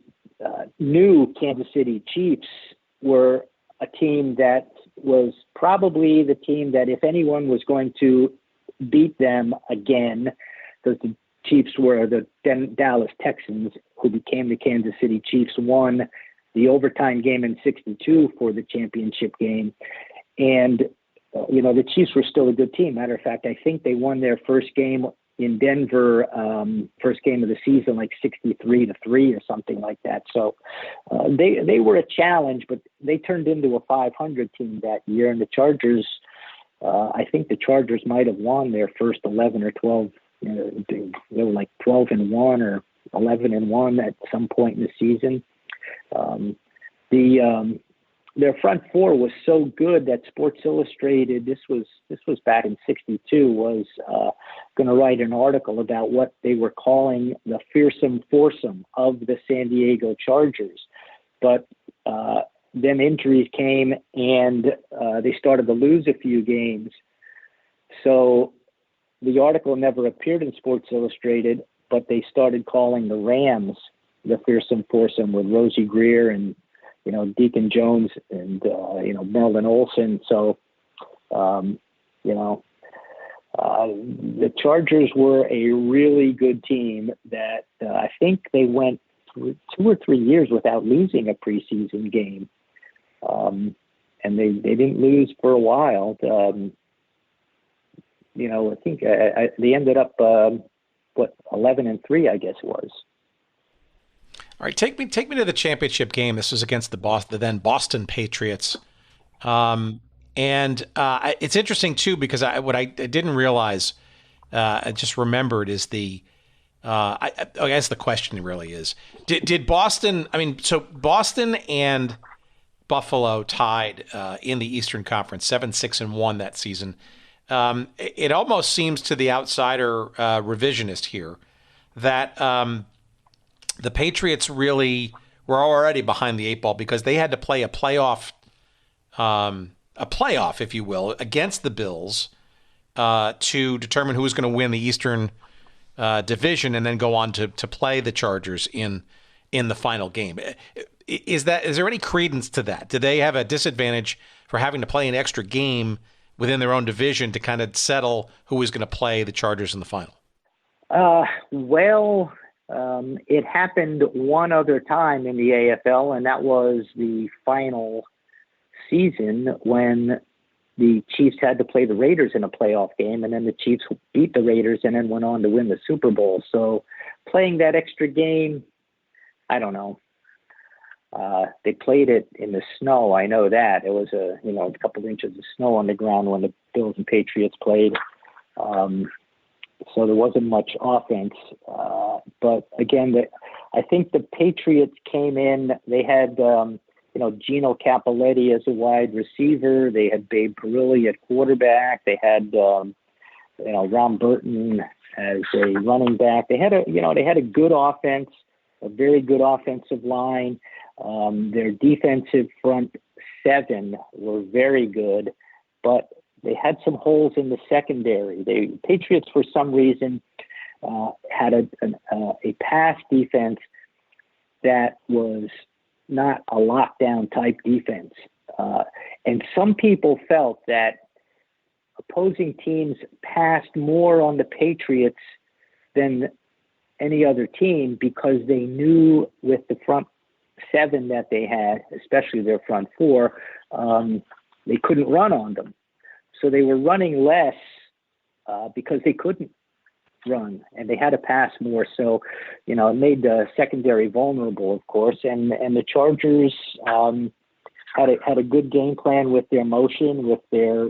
new Kansas City Chiefs were a team that was probably the team that if anyone was going to beat them again, because the Chiefs were the Dallas Texans, who became the Kansas City Chiefs, won the overtime game in '62 for the championship game. And, the Chiefs were still a good team. Matter of fact, I think they won their first game in Denver, first game of the season, like 63-3 or something like that. So they were a challenge, but they turned into a 500 team that year. And the Chargers, I think the Chargers might have won their first 11 or 12. They were like 12-1 or 11-1 at some point in the season. Their front four was so good that Sports Illustrated, this was back in '62, was going to write an article about what they were calling the fearsome foursome of the San Diego Chargers. But then injuries came and they started to lose a few games. So the article never appeared in Sports Illustrated, but they started calling the Rams the fearsome foursome with Rosie Greer and Deacon Jones and, Merlin Olsen. So, the Chargers were a really good team that I think they went 2 or 3 years without losing a preseason game. And they didn't lose for a while. I think they ended up, 11-3, I guess it was. All right, take me to the championship game. This was against the then Boston Patriots, and it's interesting too because what I didn't realize, I just remembered is I guess the question really is: Did Boston? I mean, so Boston and Buffalo tied in the Eastern Conference 7-6-1 that season. It almost seems to the outsider revisionist here that. The Patriots really were already behind the 8 ball because they had to play a playoff, if you will, against the Bills to determine who was going to win the Eastern division and then go on to play the Chargers in the final game. Is there any credence to that? Do they have a disadvantage for having to play an extra game within their own division to kind of settle who is going to play the Chargers in the final? It happened one other time in the AFL, and that was the final season when the Chiefs had to play the Raiders in a playoff game, and then the Chiefs beat the Raiders and then went on to win the Super Bowl. So playing that extra game, I don't know. They played it in the snow. I know that. It was a couple inches of snow on the ground when the Bills and Patriots played. So there wasn't much offense. But again, I think the Patriots came in, they had, Gino Cappelletti as a wide receiver. They had Babe Parilli at quarterback. They had, Ron Burton as a running back. They had a good offense, a very good offensive line. Their defensive front seven were very good, but they had some holes in the secondary. The Patriots, for some reason, had a pass defense that was not a lockdown type defense. And some people felt that opposing teams passed more on the Patriots than any other team because they knew with the front seven that they had, especially their front four, they couldn't run on them. So they were running less because they couldn't run, and they had to pass more. So, it made the secondary vulnerable, of course. And the Chargers had a good game plan with their motion, with their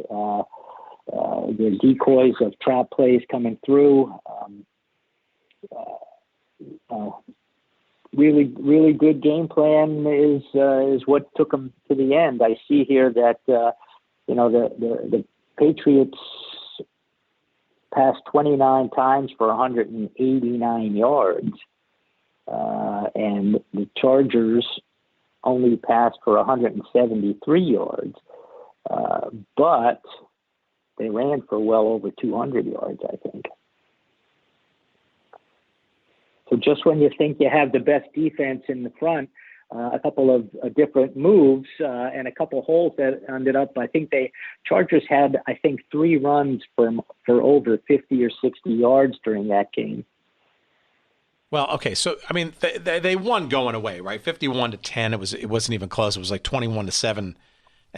decoys of trap plays coming through. Really, really good game plan is what took them to the end. I see here that the Patriots passed 29 times for 189 yards, and the Chargers only passed for 173 yards, but they ran for well over 200 yards, I think. So just when you think you have the best defense in the front, a couple of different moves and a couple of holes that ended up, I think Chargers had, 3 runs for over 50 or 60 yards during that game. Well, okay, so they won going away, right? 51-10. It wasn't even close. It was like 21-7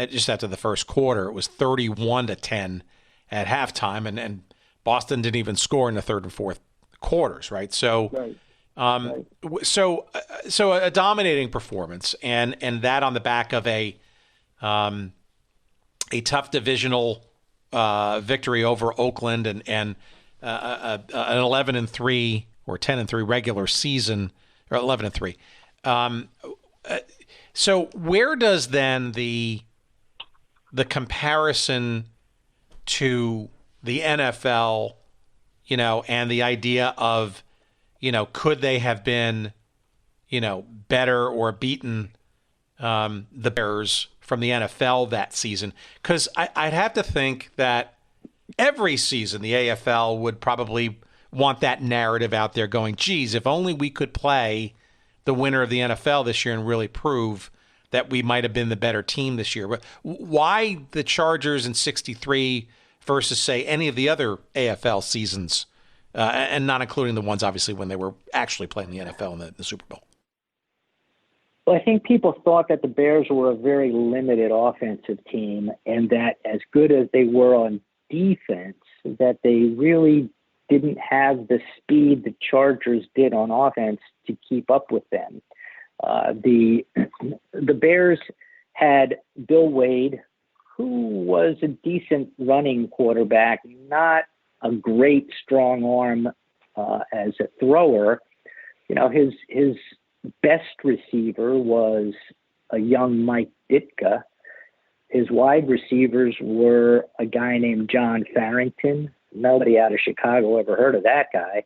just after the first quarter. It was 31-10 at halftime, and Boston didn't even score in the third and fourth quarters, right? So, right. So a dominating performance, and that on the back of a tough divisional victory over Oakland, and an 11-3 or 10-3 regular season, or 11-3. So where does then the comparison to the NFL, and the idea of, could they have been, better or beaten the Bears from the NFL that season? Because I'd have to think that every season the AFL would probably want that narrative out there going, geez, if only we could play the winner of the NFL this year and really prove that we might have been the better team this year. But why the Chargers in 63 versus, say, any of the other AFL seasons, and not including the ones, obviously, when they were actually playing the NFL in the Super Bowl? Well, I think people thought that the Bears were a very limited offensive team, and that as good as they were on defense, that they really didn't have the speed the Chargers did on offense to keep up with them. The Bears had Bill Wade, who was a decent running quarterback, not a great strong arm as a thrower. His best receiver was a young Mike Ditka. His wide receivers were a guy named John Farrington. Nobody out of Chicago ever heard of that guy.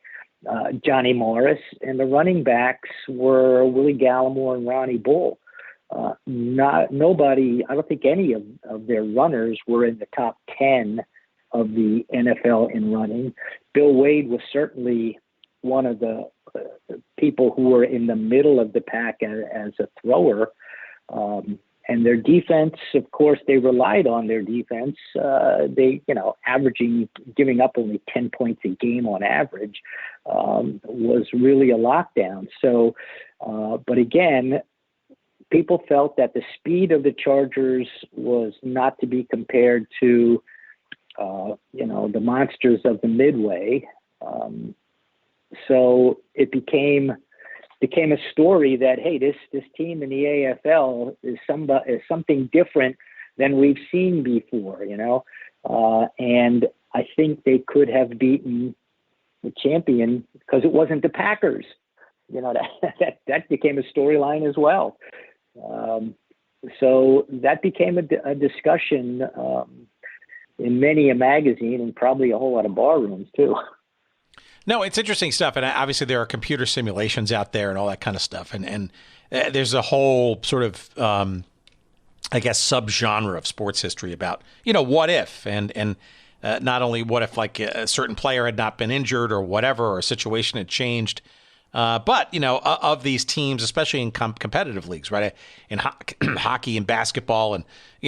Johnny Morris, and the running backs were Willie Gallimore and Ronnie Bull. Nobody, I don't think any of their runners were in the top 10 of the NFL in running. Bill Wade was certainly one of the people who were in the middle of the pack as a thrower. And their defense, of course, they relied on their defense. They, giving up only 10 points a game on average was really a lockdown. So, but again, people felt that the speed of the Chargers was not to be compared to, the monsters of the Midway. So it became a story that, hey, this team in the AFL is something different than we've seen before, and I think they could have beaten the champion because it wasn't the Packers. That became a storyline as well. So that became a discussion in many a magazine and probably a whole lot of bar rooms too. No, it's interesting stuff. And obviously there are computer simulations out there and all that kind of stuff. And there's a whole sort of, subgenre of sports history about, what if, and not only what if like a certain player had not been injured or whatever, or a situation had changed. But, of these teams, especially in competitive leagues, right? In hockey and basketball and,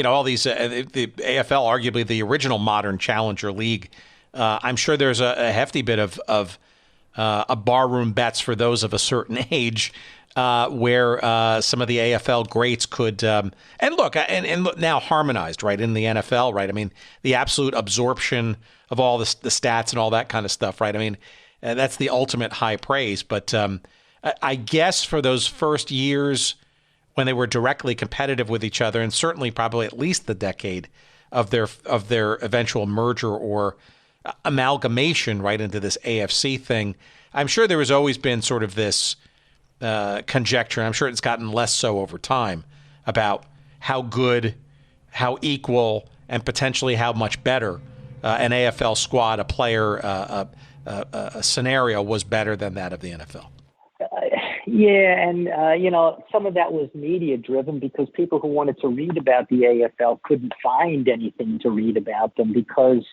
all these, the AFL, arguably the original modern challenger league. I'm sure there's a hefty bit of a barroom bets for those of a certain age where some of the AFL greats could and look now harmonized, right, in the NFL, right? I mean, the absolute absorption of all the stats and all that kind of stuff, right? I mean, that's the ultimate high praise. But I guess for those first years when they were directly competitive with each other, and certainly probably at least the decade of their eventual merger or amalgamation right into this AFC thing, I'm sure there has always been sort of this conjecture, and I'm sure it's gotten less so over time, about how good, how equal, and potentially how much better an AFL squad, a player, a scenario was better than that of the NFL. Yeah, and, some of that was media driven because people who wanted to read about the AFL couldn't find anything to read about them because,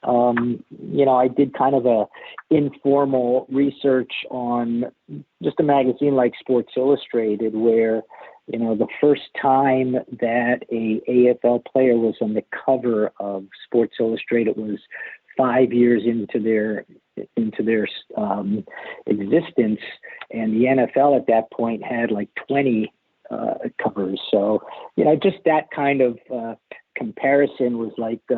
I did kind of a informal research on just a magazine like Sports Illustrated where, the first time that a AFL player was on the cover of Sports Illustrated was 5 years into their existence, and the NFL at that point had like 20 covers. So, just that kind of comparison was like, the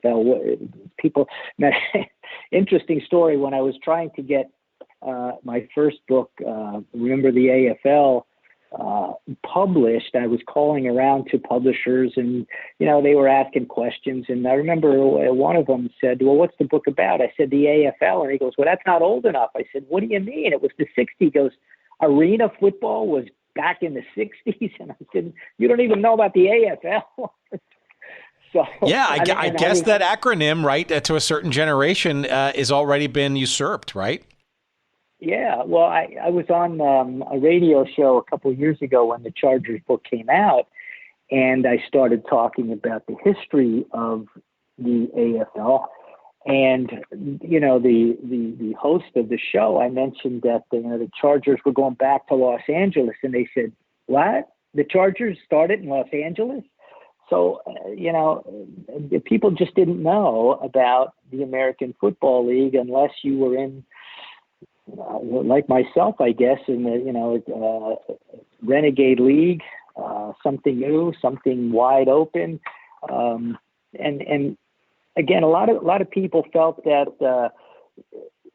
AFL people. Interesting story. When I was trying to get my first book, Remember the AFL, published, I was calling around to publishers and, they were asking questions. And I remember one of them said, well, what's the book about? I said, the AFL. And he goes, well, that's not old enough. I said, what do you mean? It was the 60s. He goes, arena football was back in the 60s. And I said, you don't even know about the AFL. So, yeah, I guess that acronym, right, to a certain generation is already been usurped, right? Yeah, well, I was on a radio show a couple of years ago when the Chargers book came out, and I started talking about the history of the AFL. And, the host of the show, I mentioned that the Chargers were going back to Los Angeles, and they said, what? The Chargers started in Los Angeles? So, the people just didn't know about the American Football League unless you were in, like myself, I guess, in the, renegade league, something new, something wide open. And again, a lot of people felt that,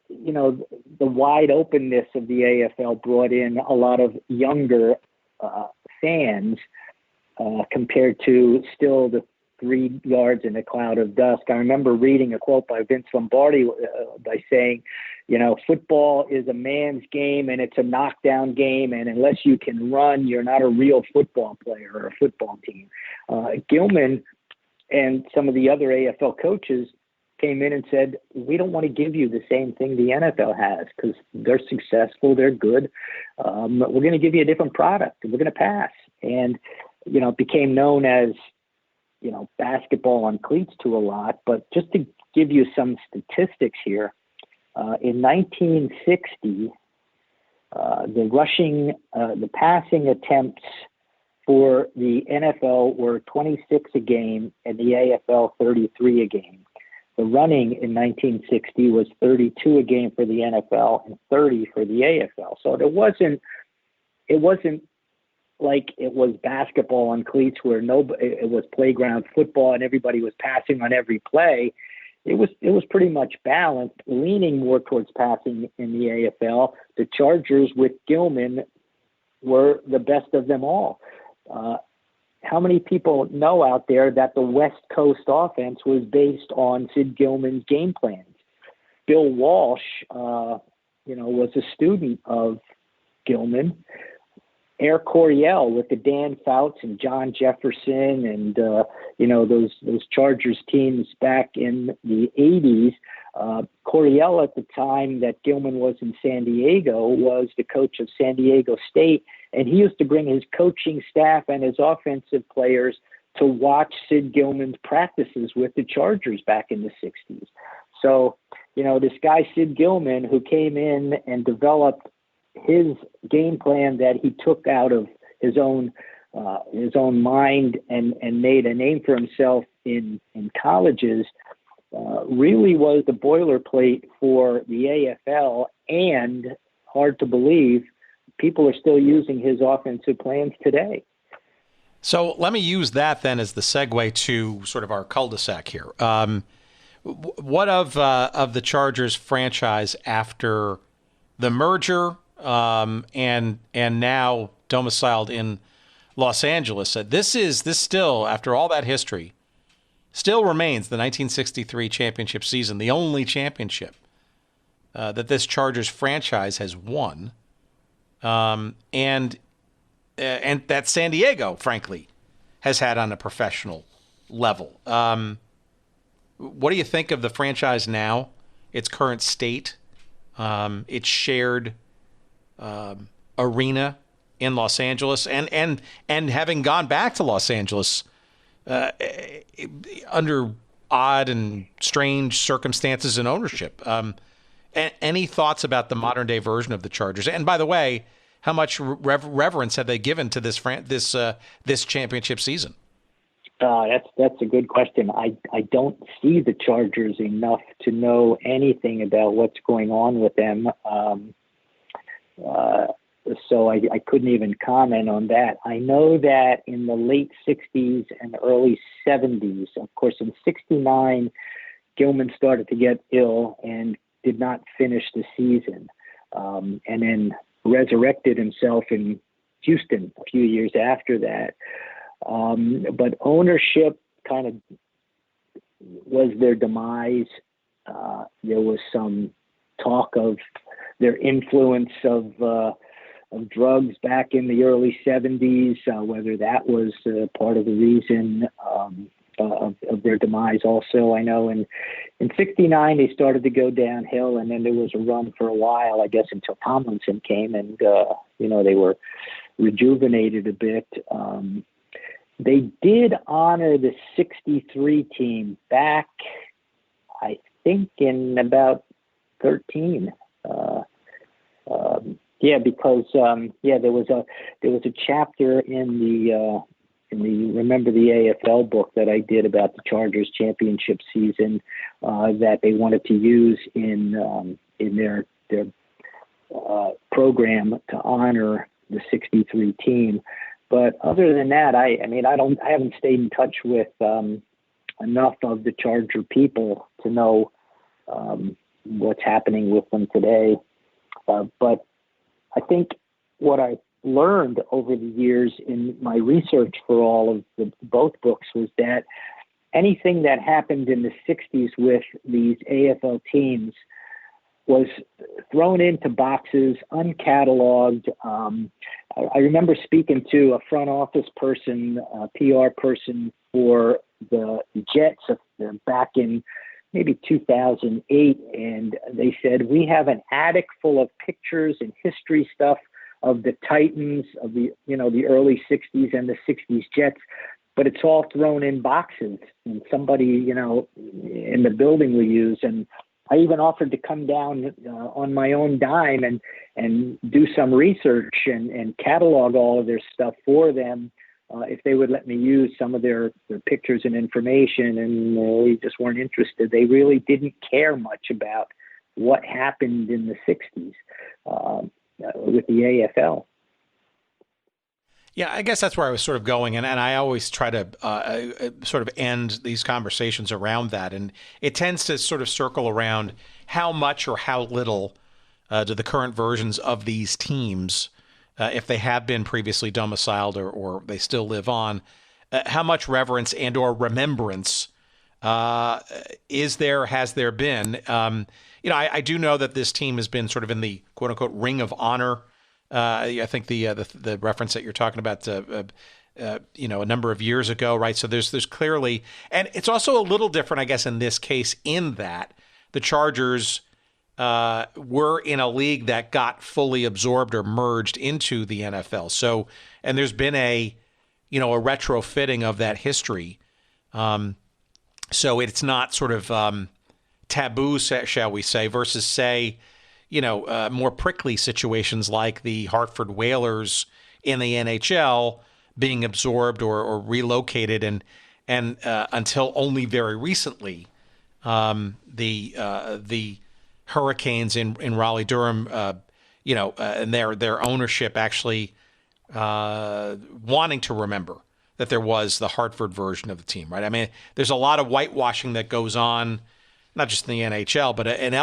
the wide openness of the AFL brought in a lot of younger fans compared to still the 3 yards in a cloud of dust. I remember reading a quote by Vince Lombardi by saying, football is a man's game and it's a knockdown game. And unless you can run, you're not a real football player or a football team. Gilman and some of the other AFL coaches came in and said, we don't want to give you the same thing the NFL has because they're successful, they're good. We're going to give you a different product and we're going to pass. And, it became known as, basketball on cleats to a lot. But just to give you some statistics here, In 1960, the passing attempts for the NFL were 26 a game and the AFL 33 a game. The running in 1960 was 32 a game for the NFL and 30 for the AFL. So it wasn't like it was basketball on cleats where it was playground football and everybody was passing on every play. It was pretty much balanced, leaning more towards passing in the AFL. The Chargers with Gilman were the best of them all. How many people know out there that the West Coast offense was based on Sid Gilman's game plans? Bill Walsh, was a student of Gilman. Air Coryell with the Dan Fouts and John Jefferson and, those Chargers teams back in the 80s. Coryell at the time that Gilman was in San Diego was the coach of San Diego State, and he used to bring his coaching staff and his offensive players to watch Sid Gilman's practices with the Chargers back in the 60s. So, this guy Sid Gilman, who came in and developed his game plan that he took out of his own mind and made a name for himself in colleges, really was the boilerplate for the AFL, and hard to believe, people are still using his offensive plans today. So let me use that then as the segue to sort of our cul-de-sac here. What of the Chargers franchise after the merger and now domiciled in Los Angeles? This still, after all that history, still remains the 1963 championship season, the only championship that this Chargers franchise has won, and that San Diego, frankly, has had on a professional level. What do you think of the franchise now, its current state, its shared arena in Los Angeles, and having gone back to Los Angeles under odd and strange circumstances and ownership? Any thoughts about the modern day version of the Chargers? And by the way, how much reverence have they given to this championship season? That's a good question. I don't see the Chargers enough to know anything about what's going on with them. So I couldn't even comment on that. I know that in the late 60s and early 70s, of course, in 69, Gilman started to get ill and did not finish the season, and then resurrected himself in Houston a few years after that. But ownership kind of was their demise. There was some talk of their influence of drugs back in the early 70s, whether that was part of the reason of their demise also. I know in 69 they started to go downhill, and then there was a run for a while, I guess, until Tomlinson came and, they were rejuvenated a bit. They did honor the 63 team back, I think, in about 13. Because there was a chapter in the Remember the AFL book that I did about the Chargers championship season that they wanted to use in their program to honor the 63 team. But other than that, I haven't stayed in touch with enough of the Charger people to know what's happening with them today. But I think what I learned over the years in my research for all of both books was that anything that happened in the 60s with these AFL teams was thrown into boxes, uncatalogued. I remember speaking to a front office person, a PR person for the Jets back in maybe 2008, and they said, we have an attic full of pictures and history stuff of the Titans of the early 60s and the 60s Jets, but it's all thrown in boxes, and somebody, in the building we use. And I even offered to come down on my own dime and do some research and catalog all of their stuff for them if they would let me use some of their pictures and information, and they just weren't interested. They really didn't care much about what happened in the 60s with the AFL. Yeah, I guess that's where I was sort of going, and I always try to sort of end these conversations around that, and it tends to sort of circle around how much or how little do the current versions of these teams, if they have been previously domiciled or they still live on, how much reverence and or remembrance has there been? I do know that this team has been sort of in the quote unquote ring of honor. I think the reference that you're talking about, a number of years ago, right? So there's clearly, and it's also a little different, I guess, in this case, in that the Chargers were in a league that got fully absorbed or merged into the NFL. So, and there's been a retrofitting of that history. So it's not sort of taboo, shall we say, versus say, more prickly situations like the Hartford Whalers in the NHL being absorbed or relocated, and until only very recently, the Hurricanes in Raleigh-Durham, and their ownership actually wanting to remember that there was the Hartford version of the team, right? I mean, there's a lot of whitewashing that goes on, not just in the NHL, but in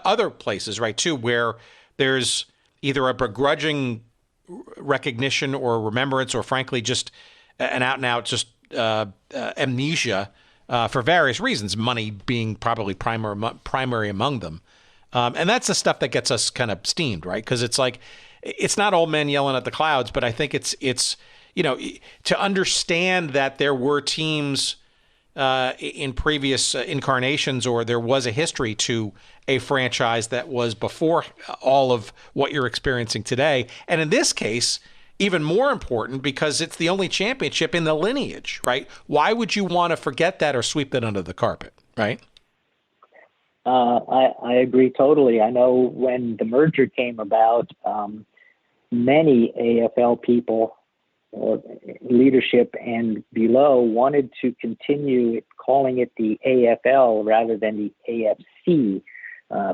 other places, right, too, where there's either a begrudging recognition or remembrance, or frankly, just an out-and-out just amnesia for various reasons, money being probably primary among them. And that's the stuff that gets us kind of steamed, right? Because it's like, it's not old men yelling at the clouds, but I think it's to understand that there were teams in previous incarnations, or there was a history to a franchise that was before all of what you're experiencing today. And in this case, even more important, because it's the only championship in the lineage, right? Why would you want to forget that or sweep that under the carpet, right? I agree totally. I know when the merger came about, many AFL people, leadership and below, wanted to continue calling it the AFL rather than the AFC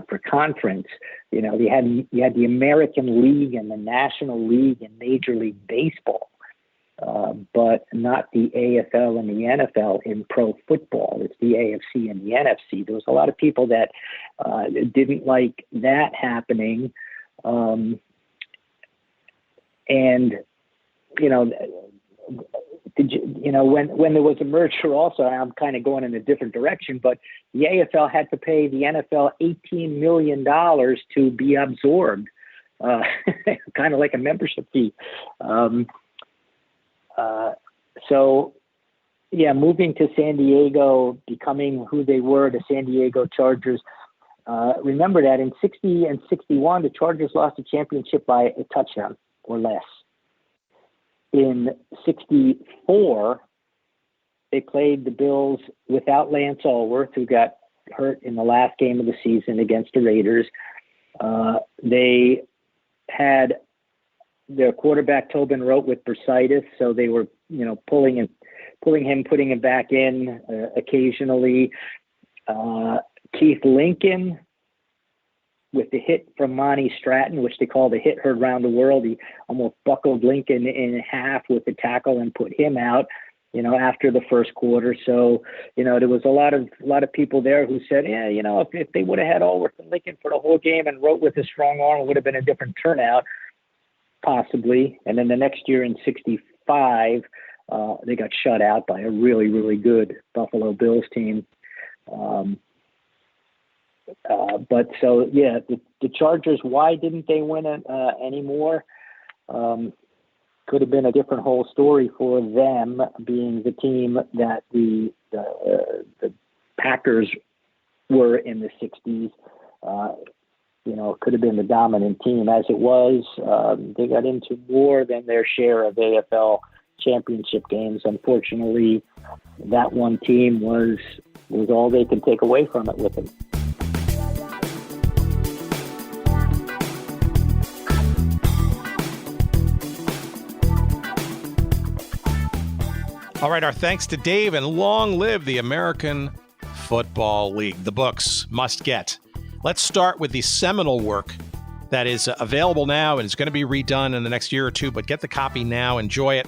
for conference. You had the American League and the National League and Major League Baseball, but not the AFL and the NFL in pro football. It's the AFC and the NFC. There was a lot of people that didn't like that happening, and when there was a merger also, I'm kind of going in a different direction, but the AFL had to pay the NFL $18 million to be absorbed, kind of like a membership fee. Moving to San Diego, becoming who they were, the San Diego Chargers. Remember that in 60 and 61, the Chargers lost the championship by a touchdown or less. In 64, they played the Bills without Lance Allworth, who got hurt in the last game of the season against the Raiders. They had their quarterback Tobin Rote with bursitis, so they were, putting him back in occasionally. Keith Lincoln, with the hit from Monty Stratton, which they call the hit heard around the world. He almost buckled Lincoln in half with the tackle and put him out, after the first quarter. So, there was a lot of people there who said, if they would have had Allworth and Lincoln for the whole game and Rote with a strong arm, it would have been a different turnout, possibly. And then the next year in 65, they got shut out by a really, really good Buffalo Bills team. The Chargers, why didn't they win it anymore? Could have been a different whole story for them, being the team that the Packers were in the 60s. Could have been the dominant team. As it was, they got into more than their share of AFL championship games. Unfortunately, that one team was all they could take away from it with them. All right, our thanks to Dave, and long live the American Football League. The books must get. Let's start with the seminal work that is available now and is going to be redone in the next year or two, but get the copy now, enjoy it,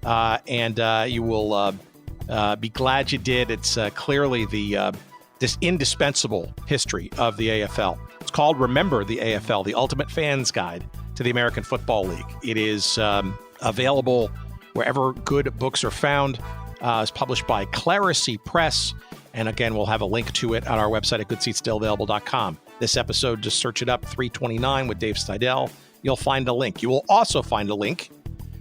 and you will be glad you did. It's clearly this indispensable history of the AFL. It's called Remember the AFL, the Ultimate Fan's Guide to the American Football League. It is available wherever good books are found. It's published by Clerisy Press. And again, we'll have a link to it on our website at goodseatsstillavailable.com. This episode, just search it up, 329 with Dave Steidel. You'll find a link. You will also find a link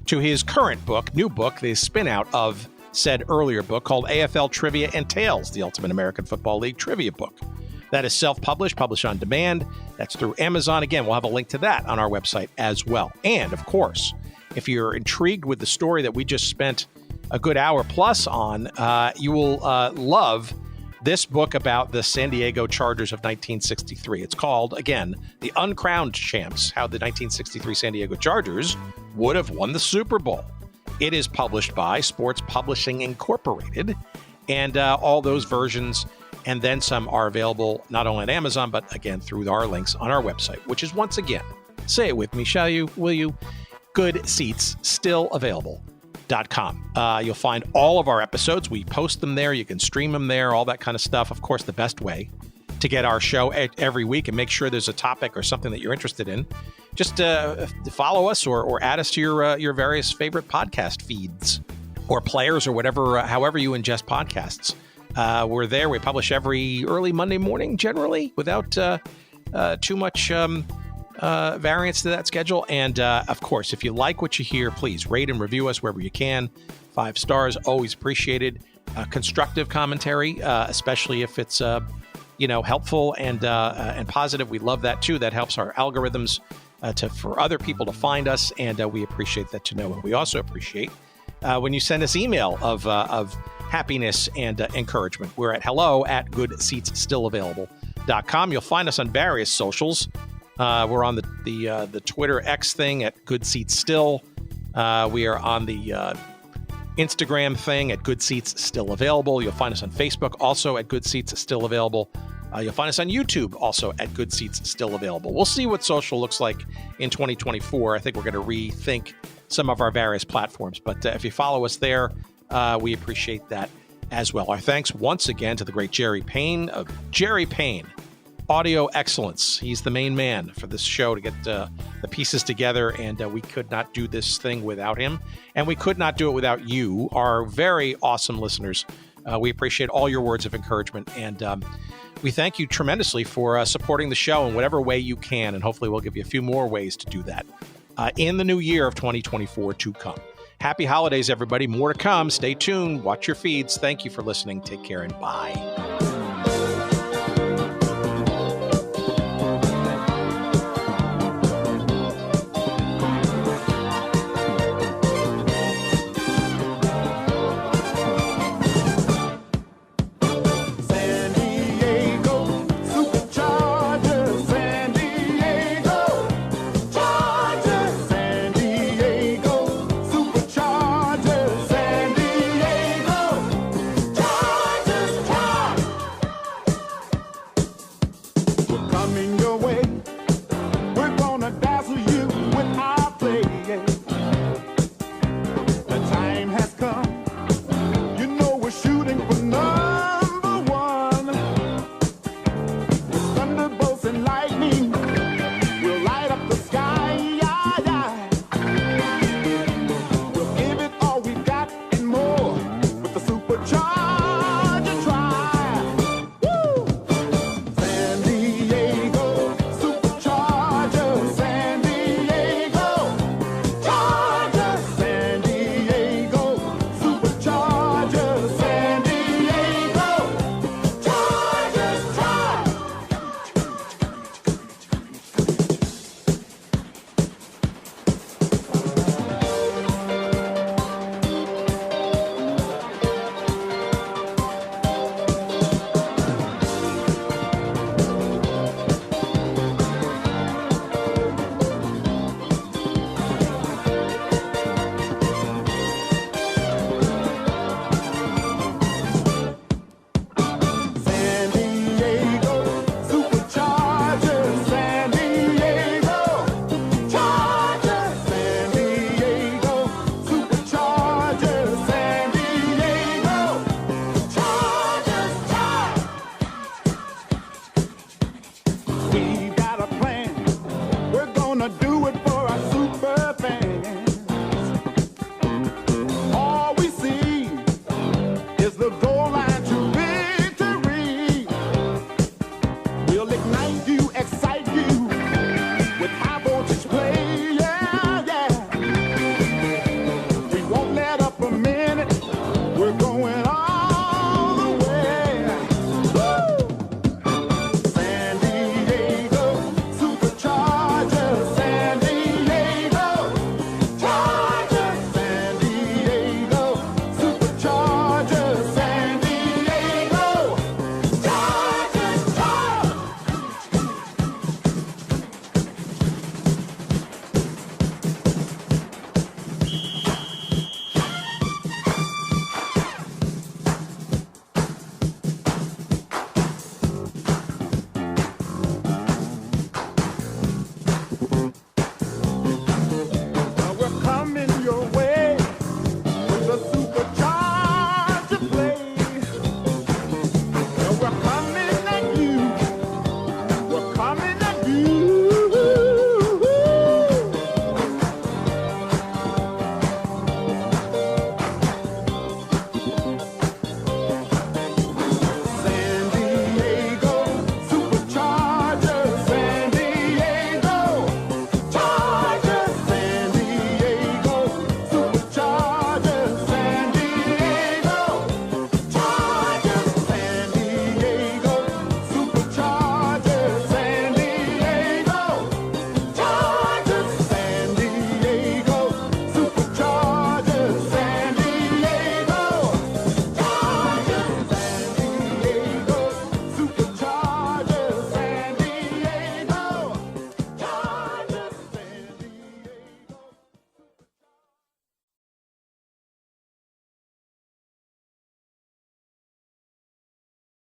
to his current book, new book, the spin-out of said earlier book called AFL Trivia and Tales, the Ultimate American Football League Trivia Book. That is self-published, published on demand. That's through Amazon. Again, we'll have a link to that on our website as well. And, of course, if you're intrigued with the story that we just spent a good hour plus on, you will love this book about the San Diego Chargers of 1963. It's called, again, The Uncrowned Champs, How the 1963 San Diego Chargers Would Have Won the Super Bowl. It is published by Sports Publishing Incorporated, and all those versions and then some are available not only on Amazon, but again, through our links on our website, which is, once again, say it with me, shall you, will you? GoodSeatsStillAvailable.com. You'll find all of our episodes. We post them there. You can stream them there, all that kind of stuff. Of course, the best way to get our show every week and make sure there's a topic or something that you're interested in, just follow us or add us to your various favorite podcast feeds or players or whatever, however you ingest podcasts. We're there. We publish every early Monday morning, generally, without too much variance to that schedule. And of course, if you like what you hear, please rate and review us wherever you can. 5 stars, always appreciated. Constructive commentary, especially if it's helpful and positive. We love that too. That helps our algorithms for other people to find us, and we appreciate that to know. And we also appreciate when you send us email of happiness and encouragement. We're at hello@goodseatsstillavailable.com. You'll find us on various socials. We're on the Twitter X thing at goodseatsstill. We are on the Instagram thing at Good Seats Still Available. You'll find us on Facebook also at Good Seats Still Available. You'll find us on YouTube also at Good Seats Still Available. We'll see what social looks like in 2024. I think we're going to rethink some of our various platforms. But if you follow us there, we appreciate that as well. Our thanks once again to the great Jerry Payne of Jerry Payne Audio Excellence. He's the main man for this show to get the pieces together, and we could not do this thing without him, and we could not do it without you, our very awesome listeners. We appreciate all your words of encouragement, and we thank you tremendously for supporting the show in whatever way you can, and hopefully we'll give you a few more ways to do that in the new year of 2024 to come. Happy holidays, everybody. More to come. Stay tuned. Watch your feeds. Thank you for listening. Take care, and bye.